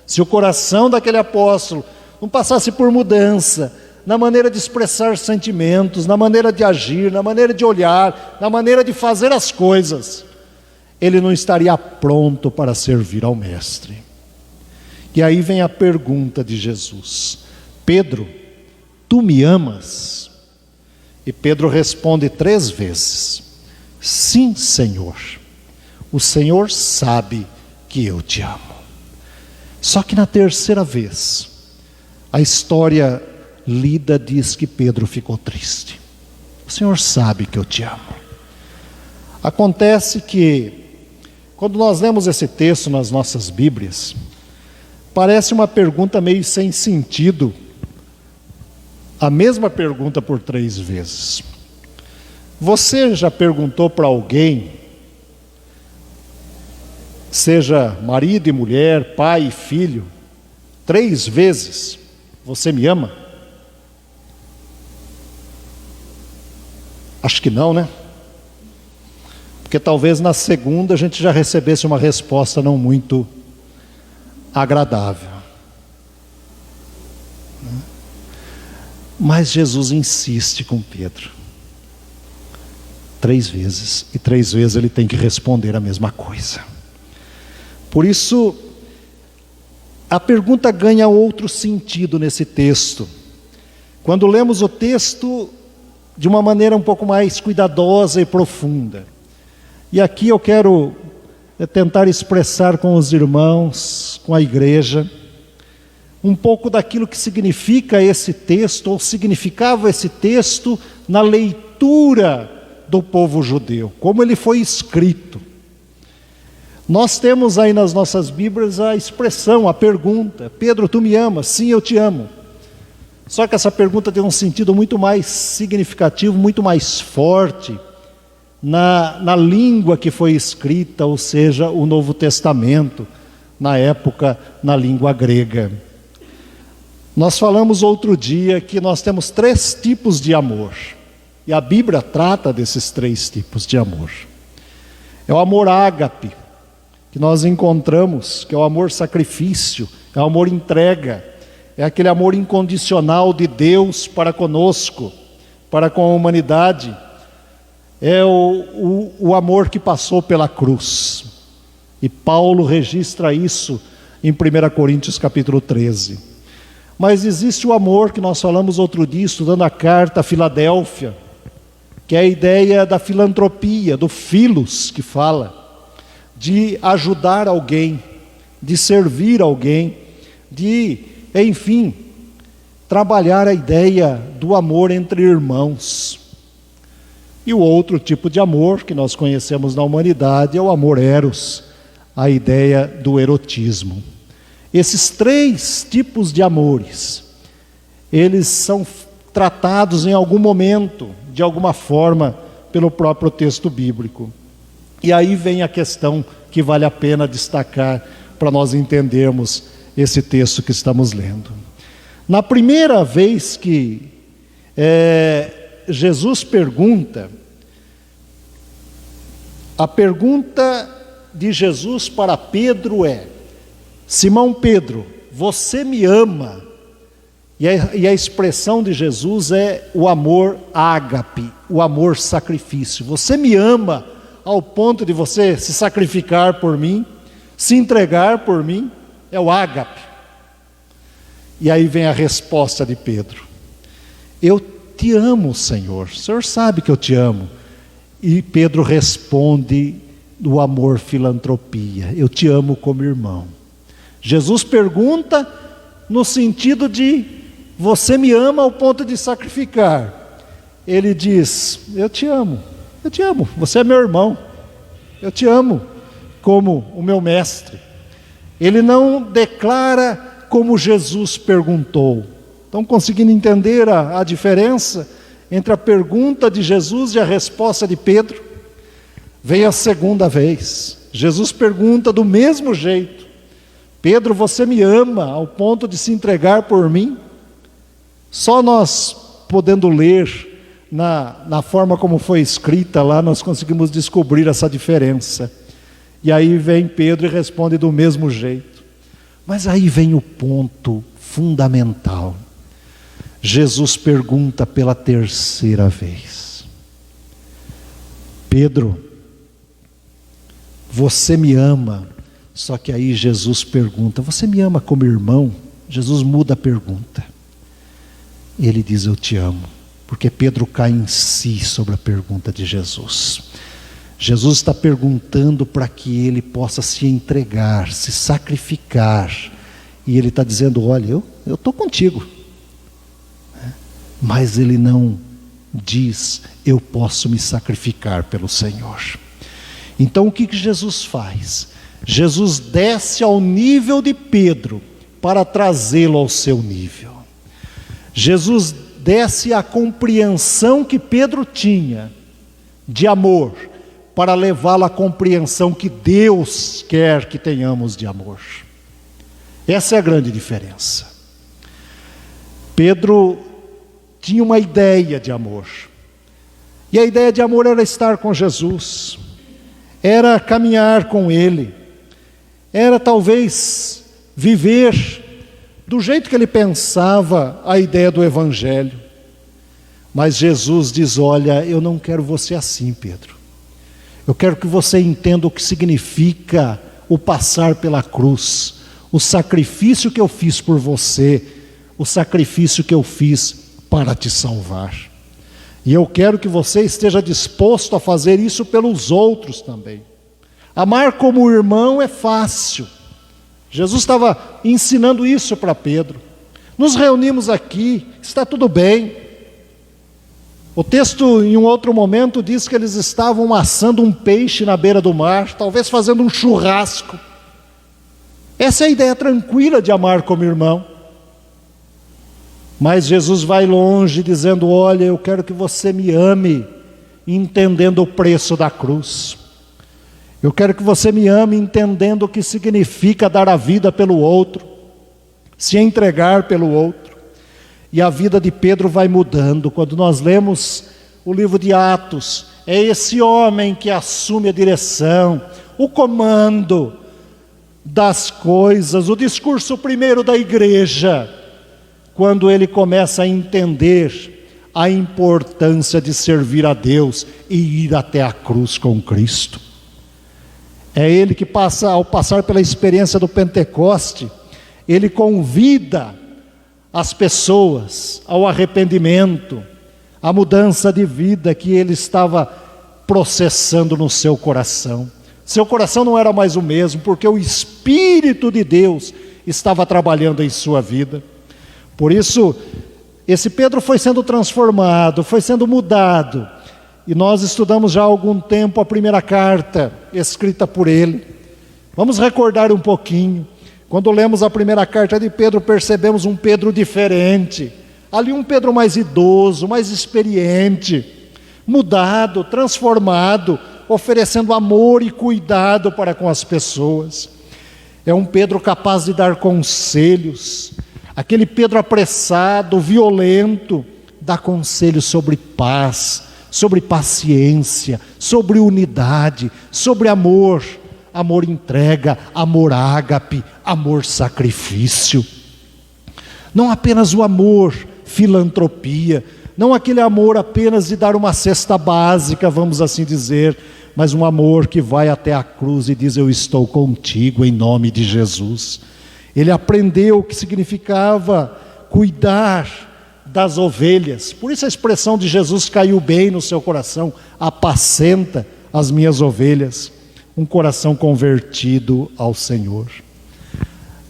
se o coração daquele apóstolo não passasse por mudança, na maneira de expressar sentimentos, na maneira de agir, na maneira de olhar, na maneira de fazer as coisas, ele não estaria pronto para servir ao Mestre. E aí vem a pergunta de Jesus: Pedro, tu me amas? E Pedro responde 3 vezes: sim, Senhor. O Senhor sabe que eu te amo. Só que na 3ª vez, a história lida diz que Pedro ficou triste. O Senhor sabe que eu te amo. Acontece que, quando nós lemos esse texto nas nossas Bíblias, parece uma pergunta meio sem sentido, a mesma pergunta por 3 vezes. Você já perguntou para alguém, seja marido e mulher, pai e filho, 3 vezes, você me ama? Acho que não, né? Porque talvez na 2ª a gente já recebesse uma resposta não muito agradável. Mas Jesus insiste com Pedro 3 vezes, e 3 vezes ele tem que responder a mesma coisa. Por isso, a pergunta ganha outro sentido nesse texto. Quando lemos o texto de uma maneira um pouco mais cuidadosa e profunda. E aqui eu quero tentar expressar com os irmãos, com a igreja, um pouco daquilo que significa esse texto, ou significava esse texto na leitura do povo judeu, como ele foi escrito. Nós temos aí nas nossas Bíblias a expressão, a pergunta: Pedro, tu me amas? Sim, eu te amo. Só que essa pergunta tem um sentido muito mais significativo, muito mais forte na língua que foi escrita, ou seja, o Novo Testamento, na época, na língua grega. Nós falamos outro dia que nós temos 3 tipos de amor, e a Bíblia trata desses 3 tipos de amor. É o amor ágape, que nós encontramos, que é o amor sacrifício, é o amor entrega, é aquele amor incondicional de Deus para conosco, para com a humanidade. É o amor que passou pela cruz. E Paulo registra isso em 1 Coríntios capítulo 13. Mas existe o amor que nós falamos outro dia, estudando a carta a Filadélfia, que é a ideia da filantropia, do philos, que fala, de ajudar alguém, de servir alguém, de, enfim, trabalhar a ideia do amor entre irmãos. E o outro tipo de amor que nós conhecemos na humanidade é o amor eros, a ideia do erotismo. Esses 3 tipos de amores, eles são tratados em algum momento, de alguma forma, pelo próprio texto bíblico. E aí vem a questão que vale a pena destacar para nós entendermos esse texto que estamos lendo. Na primeira vez que Jesus pergunta, a pergunta de Jesus para Pedro é: Simão Pedro, você me ama? E a expressão de Jesus é o amor ágape, o amor sacrifício. Você me ama ao ponto de você se sacrificar por mim, se entregar por mim? é o ágape. E aí vem a resposta de Pedro: eu te amo, Senhor, o Senhor sabe que eu te amo. E Pedro responde do amor filantropia: eu te amo como irmão. Jesus pergunta no sentido de: você me ama ao ponto de sacrificar? Ele diz: eu te amo, você é meu irmão, eu te amo como o meu mestre. Ele não declara como Jesus perguntou. Estão conseguindo entender a diferença entre a pergunta de Jesus e a resposta de Pedro? Vem a segunda vez, Jesus pergunta do mesmo jeito: Pedro, você me ama ao ponto de se entregar por mim? Só nós, podendo ler na forma como foi escrita lá, nós conseguimos descobrir essa diferença. E aí vem Pedro e responde do mesmo jeito. Mas aí vem o ponto fundamental. Jesus pergunta pela terceira vez: Pedro, você me ama? Só que aí Jesus pergunta: você me ama como irmão? Jesus muda a pergunta. Ele diz: eu te amo. Porque Pedro cai em si sobre a pergunta de Jesus. Jesus está perguntando para que ele possa se entregar, se sacrificar. E ele está dizendo: olha, eu estou contigo. Mas ele não diz: eu posso me sacrificar pelo Senhor. Então o que Jesus faz? Jesus desce ao nível de Pedro para trazê-lo ao seu nível. Jesus desce a compreensão que Pedro tinha de amor para levá-lo à compreensão que Deus quer que tenhamos de amor. Essa é a grande diferença. Pedro tinha uma ideia de amor. E a ideia de amor era estar com Jesus, era caminhar com Ele, era talvez viver do jeito que ele pensava a ideia do Evangelho. Mas Jesus diz: olha, eu não quero você assim, Pedro. Eu quero que você entenda o que significa o passar pela cruz, o sacrifício que eu fiz por você, o sacrifício que eu fiz para te salvar. E eu quero que você esteja disposto a fazer isso pelos outros também. Amar como irmão é fácil. Jesus estava ensinando isso para Pedro. Nos reunimos aqui, está tudo bem. O texto, em um outro momento, diz que eles estavam assando um peixe na beira do mar, talvez fazendo um churrasco. Essa é a ideia tranquila de amar como irmão. Mas Jesus vai longe, dizendo: olha, eu quero que você me ame, entendendo o preço da cruz. Eu quero que você me ame entendendo o que significa dar a vida pelo outro, se entregar pelo outro. E a vida de Pedro vai mudando. Quando nós lemos o livro de Atos, é esse homem que assume a direção, o comando das coisas, o discurso primeiro da igreja, quando ele começa a entender a importância de servir a Deus e ir até a cruz com Cristo. É ele que ao passar pela experiência do Pentecoste, ele convida as pessoas ao arrependimento, à mudança de vida que ele estava processando no seu coração. Seu coração não era mais o mesmo, porque o Espírito de Deus estava trabalhando em sua vida. Por isso, esse Pedro foi sendo transformado, foi sendo mudado. E nós estudamos já há algum tempo a primeira carta escrita por ele. Vamos recordar um pouquinho. Quando lemos a primeira carta de Pedro, percebemos um Pedro diferente. Ali um Pedro mais idoso, mais experiente, mudado, transformado, oferecendo amor e cuidado para com as pessoas. É um Pedro capaz de dar conselhos. Aquele Pedro apressado, violento, dá conselhos sobre paz, sobre paciência, sobre unidade, sobre amor. Amor entrega, amor ágape, amor sacrifício. Não apenas o amor filantropia, não aquele amor apenas de dar uma cesta básica, vamos assim dizer, mas um amor que vai até a cruz e diz: eu estou contigo em nome de Jesus. Ele aprendeu o que significava cuidar das ovelhas. Por isso a expressão de Jesus caiu bem no seu coração: apacenta as minhas ovelhas. Um coração convertido ao Senhor.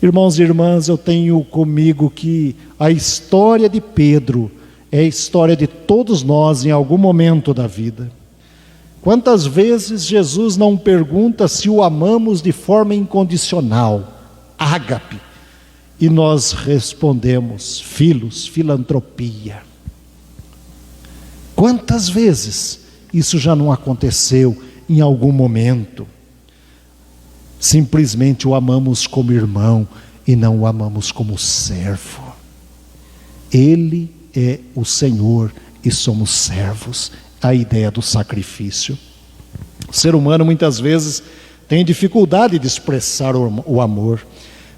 Irmãos e irmãs, eu tenho comigo que a história de Pedro é a história de todos nós em algum momento da vida. Quantas vezes Jesus não pergunta se o amamos de forma incondicional, ágape, e nós respondemos, filos, filantropia. Quantas vezes isso já não aconteceu em algum momento? Simplesmente o amamos como irmão e não o amamos como servo. Ele é o Senhor e somos servos. A ideia do sacrifício. O ser humano muitas vezes tem dificuldade de expressar o amor.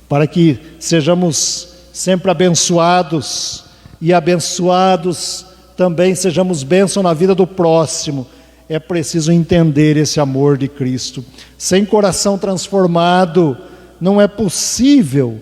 Para que sejamos sempre abençoados e abençoados também sejamos bênção na vida do próximo, é preciso entender esse amor de Cristo. Sem coração transformado, não é possível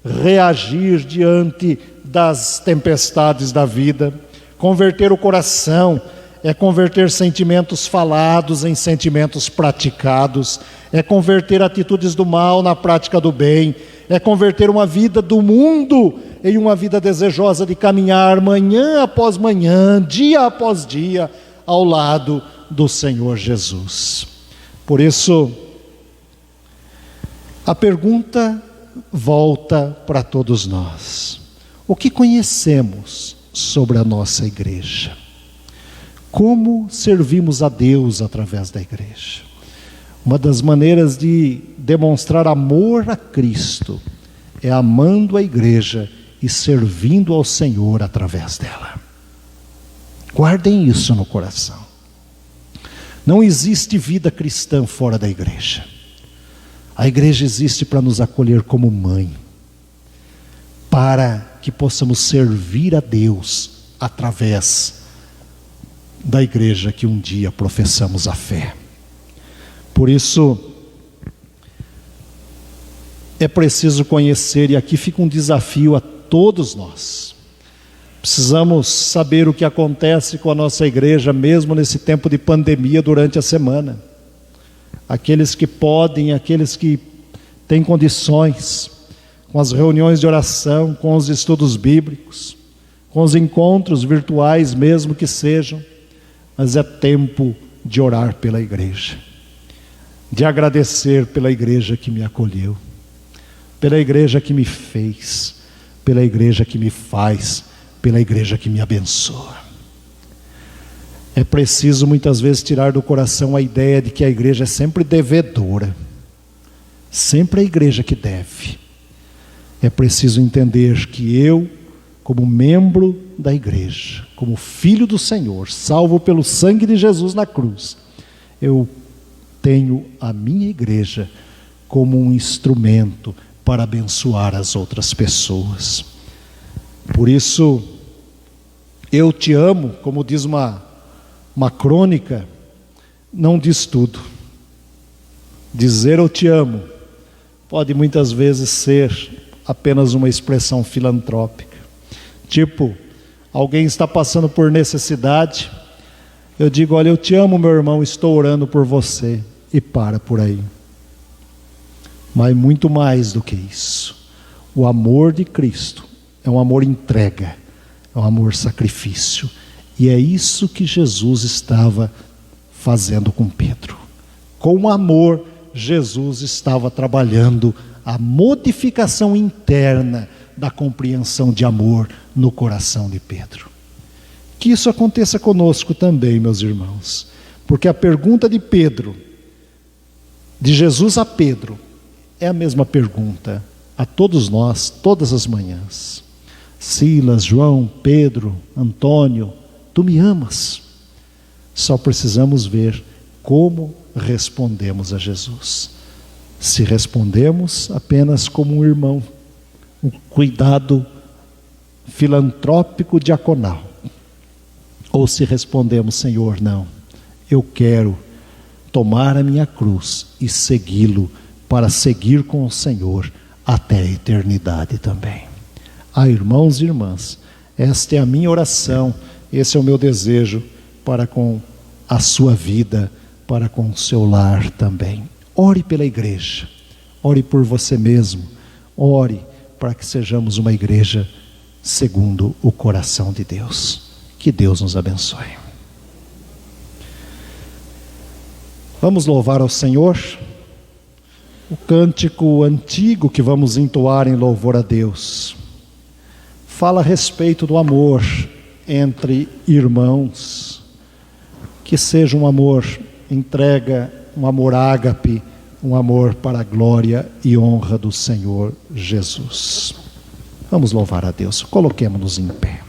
reagir diante das tempestades da vida. Converter o coração é converter sentimentos falados em sentimentos praticados, é converter atitudes do mal na prática do bem, é converter uma vida do mundo em uma vida desejosa de caminhar manhã após manhã, dia após dia, ao lado do Senhor Jesus. Por isso, a pergunta volta para todos nós: o que conhecemos sobre a nossa igreja? Como servimos a Deus através da igreja? Uma das maneiras de demonstrar amor a Cristo é amando a igreja e servindo ao Senhor através dela. Guardem isso no coração. Não existe vida cristã fora da igreja. A igreja existe para nos acolher como mãe, para que possamos servir a Deus através da igreja que um dia professamos a fé. Por isso, é preciso conhecer, e aqui fica um desafio a todos nós. Precisamos saber o que acontece com a nossa igreja, mesmo nesse tempo de pandemia durante a semana. Aqueles que podem, aqueles que têm condições, com as reuniões de oração, com os estudos bíblicos, com os encontros virtuais mesmo que sejam, mas é tempo de orar pela igreja, de agradecer pela igreja que me acolheu, pela igreja que me fez, pela igreja que me faz, pela igreja que me abençoa. É preciso muitas vezes tirar do coração a ideia de que a igreja é sempre devedora, sempre a igreja que deve. É preciso entender que eu, como membro da igreja, como filho do Senhor, salvo pelo sangue de Jesus na cruz, eu tenho a minha igreja como um instrumento para abençoar as outras pessoas. Por isso, eu te amo, como diz uma crônica, não diz tudo. Dizer eu te amo pode muitas vezes ser apenas uma expressão filantrópica. Tipo, alguém está passando por necessidade, eu digo, olha, eu te amo, meu irmão, estou orando por você, e para por aí. Mas muito mais do que isso, o amor de Cristo é um amor entrega, é um amor sacrifício, e é isso que Jesus estava fazendo com Pedro. Com amor, Jesus estava trabalhando a modificação interna da compreensão de amor no coração de Pedro. Que isso aconteça conosco também, meus irmãos, porque a pergunta de Pedro, de Jesus a Pedro, é a mesma pergunta a todos nós, todas as manhãs. Silas, João, Pedro, Antônio, tu me amas? Só precisamos ver como respondemos a Jesus. Se respondemos apenas como um irmão, um cuidado filantrópico diaconal, ou se respondemos, Senhor, não, eu quero tomar a minha cruz e segui-lo, para seguir com o Senhor até a eternidade também. Irmãos e irmãs, esta é a minha oração, esse é o meu desejo para com a sua vida, para com o seu lar também. Ore pela igreja, ore por você mesmo, ore para que sejamos uma igreja segundo o coração de Deus. Que Deus nos abençoe. Vamos louvar ao Senhor. O cântico antigo que vamos entoar em louvor a Deus fala a respeito do amor entre irmãos, que seja um amor entrega, um amor ágape, um amor para a glória e honra do Senhor Jesus. Vamos louvar a Deus, coloquemo-nos em pé.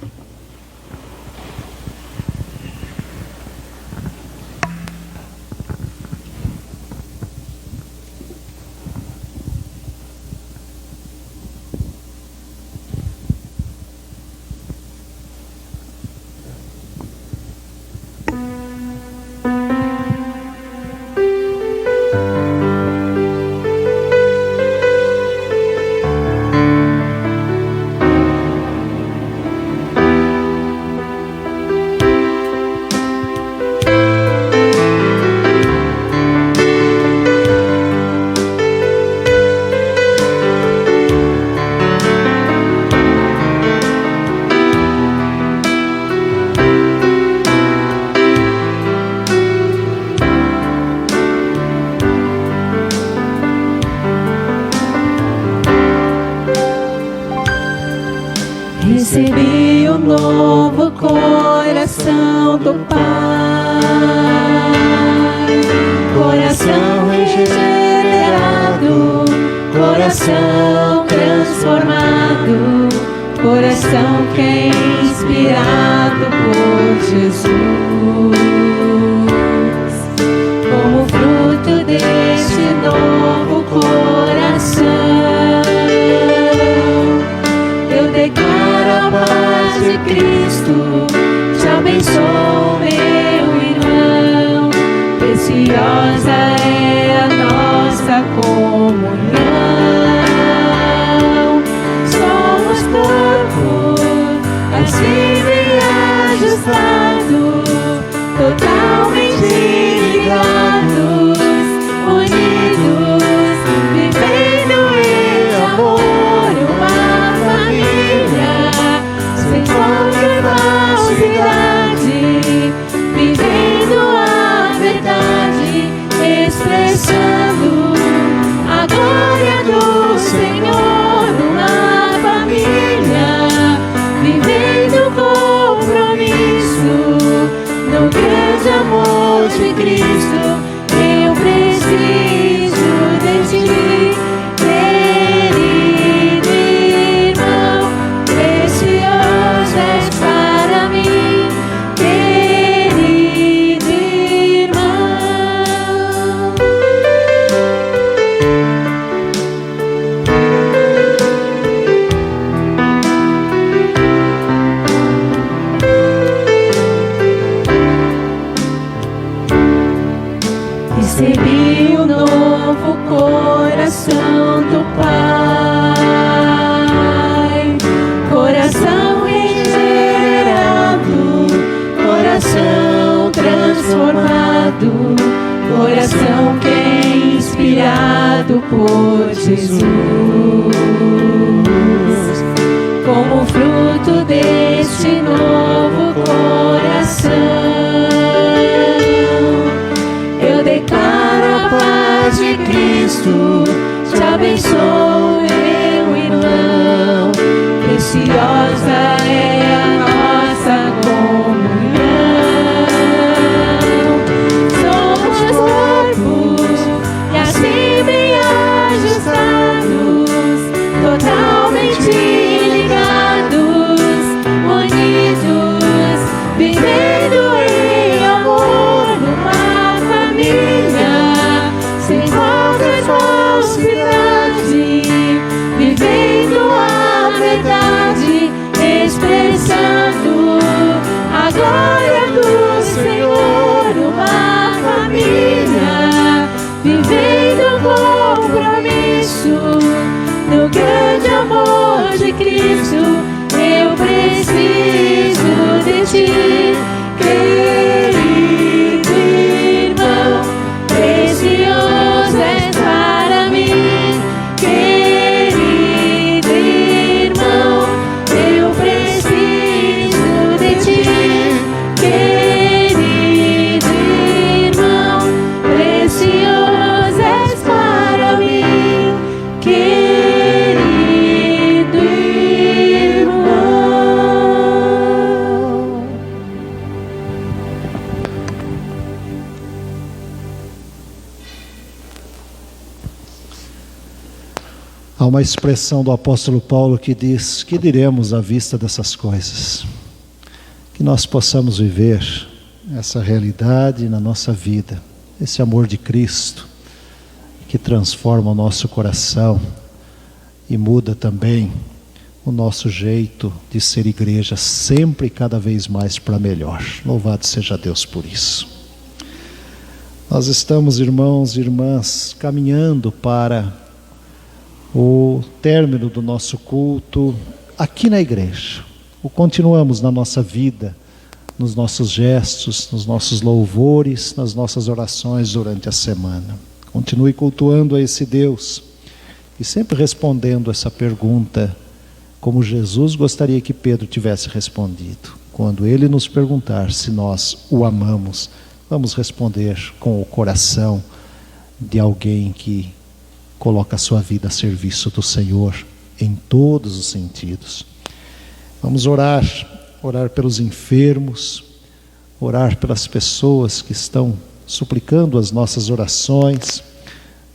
Recebi um novo coração do Pai, coração regenerado, coração transformado, coração que é inspirado por Jesus. Como fruto deste novo coração, eu declaro a paz de Cristo, te abençoo, meu irmão. Preciosa é a nossa comunhão. Somos corpo, assim bem ajustado, totalmente ligados, unidos, vivendo em amor, uma família, sem qualquer falsidade, vivendo a verdade, expressando a glória do Senhor, uma família, vivendo compromisso no grande amor de Cristo. Eu preciso de ti, querido irmão, precioso és para mim, querido irmão. Recebi um novo coração do Pai, coração regenerado, coração transformado, coração que é inspirado por Jesus. Como fruto deste novo coração, eu declaro a paz de Cristo, te abençoo, meu irmão. Preciosa é a nossa comunhão. Somos corpos e assim bem ajustados, totalmente ligados, unidos, vivendo em amor, numa família, sem qualquer falsidade, vivendo a verdade, expressando a glória do Senhor, uma família, vivendo compromisso no preciso de ti, querido irmão, precioso és para mim, querido irmão, eu preciso de ti, querido irmão, precioso és para mim, querido irmão. Há uma expressão do apóstolo Paulo que diz: que diremos à vista dessas coisas? Que nós possamos viver essa realidade na nossa vida, esse amor de Cristo que transforma o nosso coração e muda também o nosso jeito de ser igreja, sempre e cada vez mais para melhor. Louvado seja Deus por isso. Nós estamos, irmãos e irmãs, caminhando para o término do nosso culto aqui na igreja. O continuamos na nossa vida, nos nossos gestos, nos nossos louvores, nas nossas orações durante a semana. Continue cultuando a esse Deus e sempre respondendo essa pergunta como Jesus gostaria que Pedro tivesse respondido. Quando ele nos perguntar se nós o amamos, vamos responder com o coração de alguém que coloca a sua vida a serviço do Senhor em todos os sentidos. Vamos orar pelos enfermos, orar pelas pessoas que estão suplicando as nossas orações.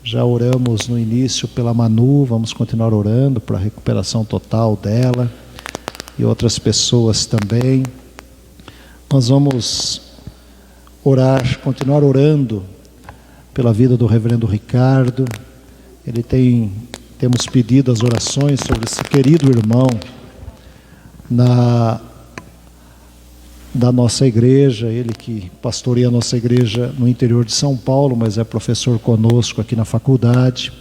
Já oramos no início pela Manu, vamos continuar orando para a recuperação total dela e outras pessoas também. Nós vamos continuar orando pela vida do reverendo Ricardo. Temos pedido as orações sobre esse querido irmão da nossa igreja, ele que pastoreia a nossa igreja no interior de São Paulo, mas é professor conosco aqui na faculdade,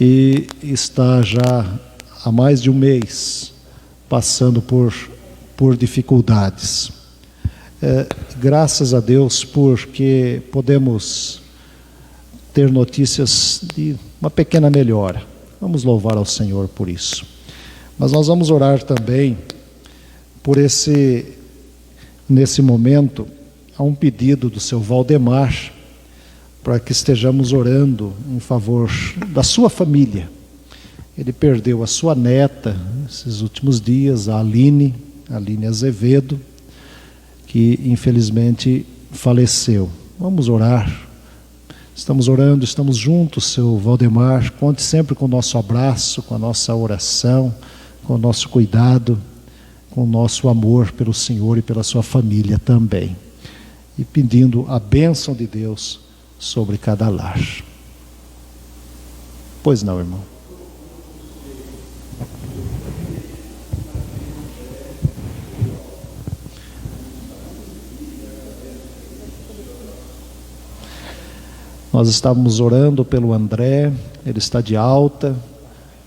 e está já há mais de um mês passando por dificuldades. Graças a Deus, porque podemos ter notícias de uma pequena melhora. Vamos louvar ao Senhor por isso. Mas nós vamos orar também por nesse momento, há um pedido do seu Valdemar para que estejamos orando em favor da sua família. Ele perdeu a sua neta nesses últimos dias, a Aline Azevedo, que infelizmente faleceu. Vamos orar. Estamos orando, estamos juntos, seu Valdemar. Conte sempre com o nosso abraço, com a nossa oração, com o nosso cuidado, com o nosso amor pelo Senhor e pela sua família também. E pedindo a bênção de Deus sobre cada lar. Pois não, irmão? Nós estávamos orando pelo André, ele está de alta,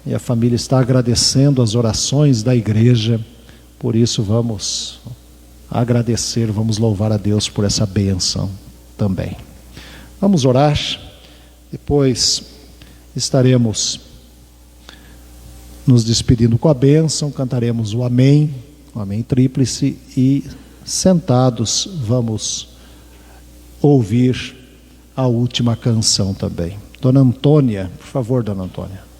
e a família está agradecendo as orações da igreja. Por isso vamos agradecer, vamos louvar a Deus por essa bênção também. Vamos orar, depois estaremos nos despedindo com a bênção, cantaremos o Amém tríplice, e sentados vamos ouvir a última canção também. Dona Antônia, por favor, Dona Antônia.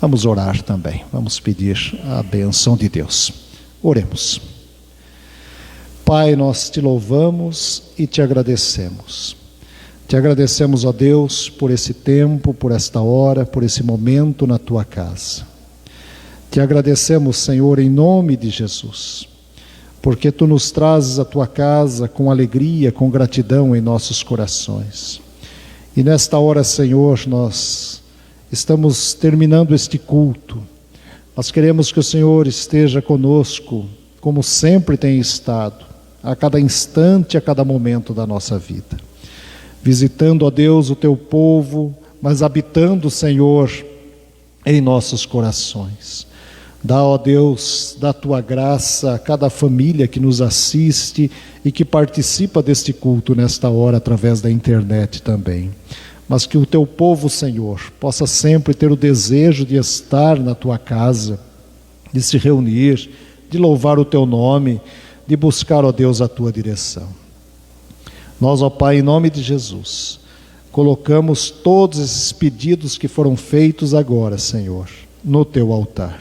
Vamos orar também, vamos pedir a bênção de Deus. Oremos. Pai, nós te louvamos e te agradecemos. Te agradecemos, ó Deus, por esse tempo, por esta hora, por esse momento na tua casa. Te agradecemos, Senhor, em nome de Jesus, porque tu nos trazes à tua casa com alegria, com gratidão em nossos corações. E nesta hora, Senhor, nós estamos terminando este culto. Nós queremos que o Senhor esteja conosco, como sempre tem estado, a cada instante, a cada momento da nossa vida. Visitando, ó Deus, o teu povo mas habitando, Senhor, em nossos corações. Dá, ó Deus, da tua graça a cada família que nos assiste e que participa deste culto nesta hora através da internet também. Mas que o teu povo, Senhor, possa sempre ter o desejo de estar na tua casa, de se reunir, de louvar o teu nome, de buscar, ó Deus, a tua direção. Nós, ó Pai, em nome de Jesus, colocamos todos esses pedidos que foram feitos agora, Senhor, no teu altar.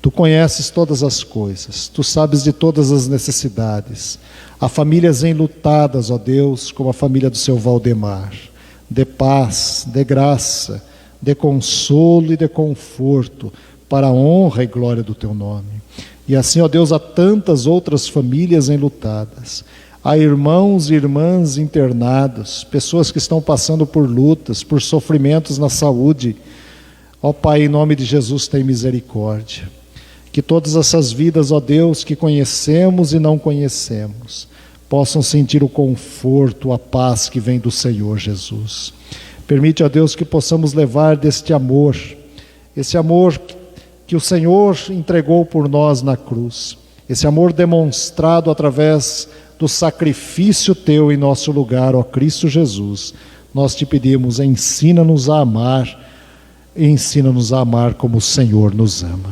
Tu conheces todas as coisas, tu sabes de todas as necessidades. Há famílias enlutadas, ó Deus, como a família do seu Valdemar. Dê paz, dê graça, dê consolo e dê conforto para a honra e glória do teu nome. E assim, ó Deus, há tantas outras famílias enlutadas. Há irmãos e irmãs internados, pessoas que estão passando por lutas, por sofrimentos na saúde. Ó Pai, em nome de Jesus, tem misericórdia. Que todas essas vidas, ó Deus, que conhecemos e não conhecemos, possam sentir o conforto, a paz que vem do Senhor Jesus. Permite, ó Deus, que possamos levar deste amor, esse amor que o Senhor entregou por nós na cruz, esse amor demonstrado através do sacrifício teu em nosso lugar, ó Cristo Jesus. Nós te pedimos, ensina-nos a amar, e ensina-nos a amar como o Senhor nos ama.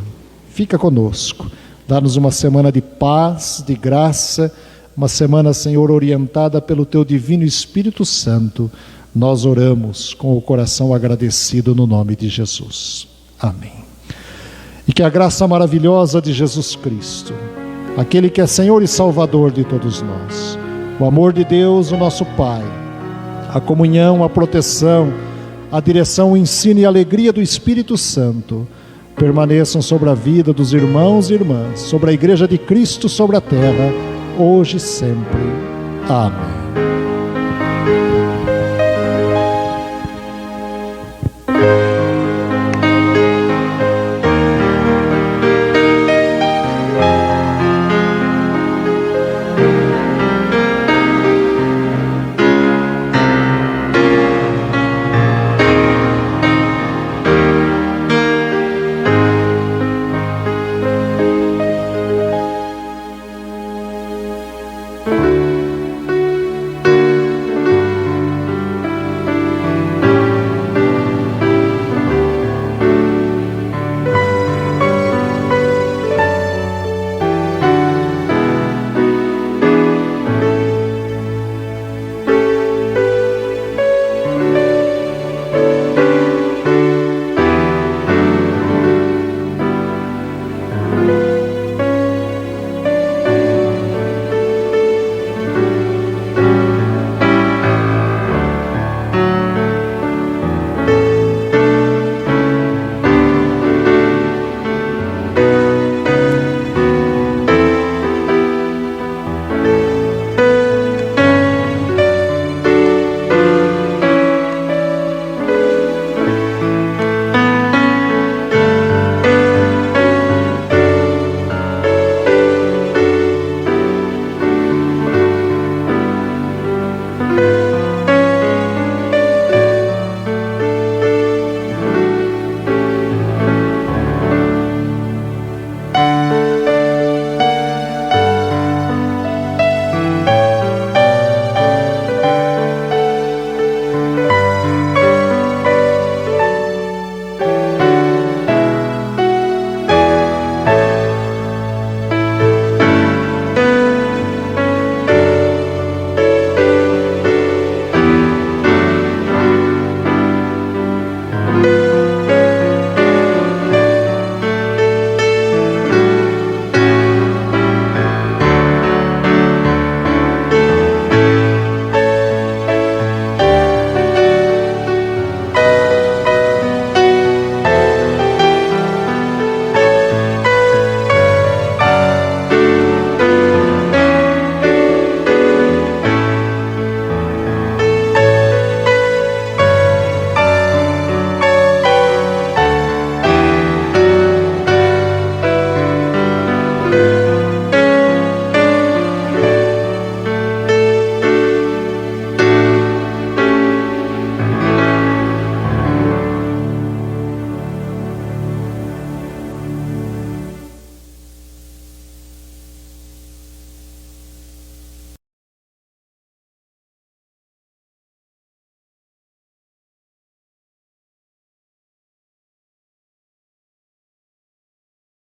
Fica conosco, dá-nos uma semana de paz, de graça, uma semana, Senhor, orientada pelo teu divino Espírito Santo. Nós oramos com o coração agradecido no nome de Jesus. Amém. E que a graça maravilhosa de Jesus Cristo, aquele que é Senhor e Salvador de todos nós, o amor de Deus, o nosso Pai, a comunhão, a proteção, a direção, o ensino e a alegria do Espírito Santo permaneçam sobre a vida dos irmãos e irmãs, sobre a Igreja de Cristo sobre a terra, hoje e sempre. Amém.